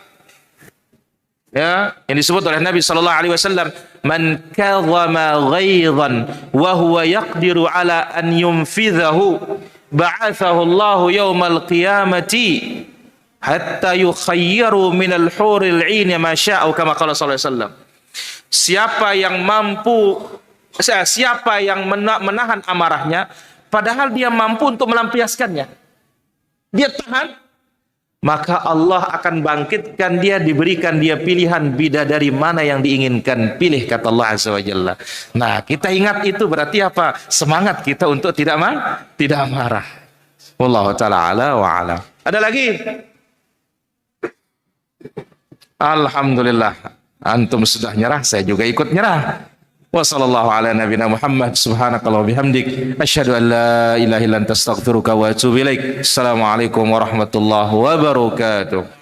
Speaker 1: Ya, yang disebut oleh Nabi sallallahu alaihi wasallam, man kadhama ghaidhan wa huwa yaqdiru ala an yunfidhahu ba'athahu Allahu yaumal qiyamati hatta yukhayyaru minal huril 'ain ma sya'u kama qala sallallahu alaihi wasallam. Siapa yang menahan amarahnya padahal dia mampu untuk melampiaskannya, dia tahan, maka Allah akan bangkitkan dia, diberikan dia pilihan bidadari mana yang diinginkan, pilih, kata Allah azza wa jalla. Nah, kita ingat itu berarti apa? Semangat kita untuk tidak marah. Wallahu taala ala wa ala. Ada lagi? Alhamdulillah, antum sudah nyerah, saya juga ikut nyerah. Wa sallallahu ala nabiyina Muhammad, subhanakallah wa bihamdik, asyhadu an la ilaha illa anta astaghfiruka wa atubu ilaik. Assalamualaikum warahmatullahi wabarakatuh.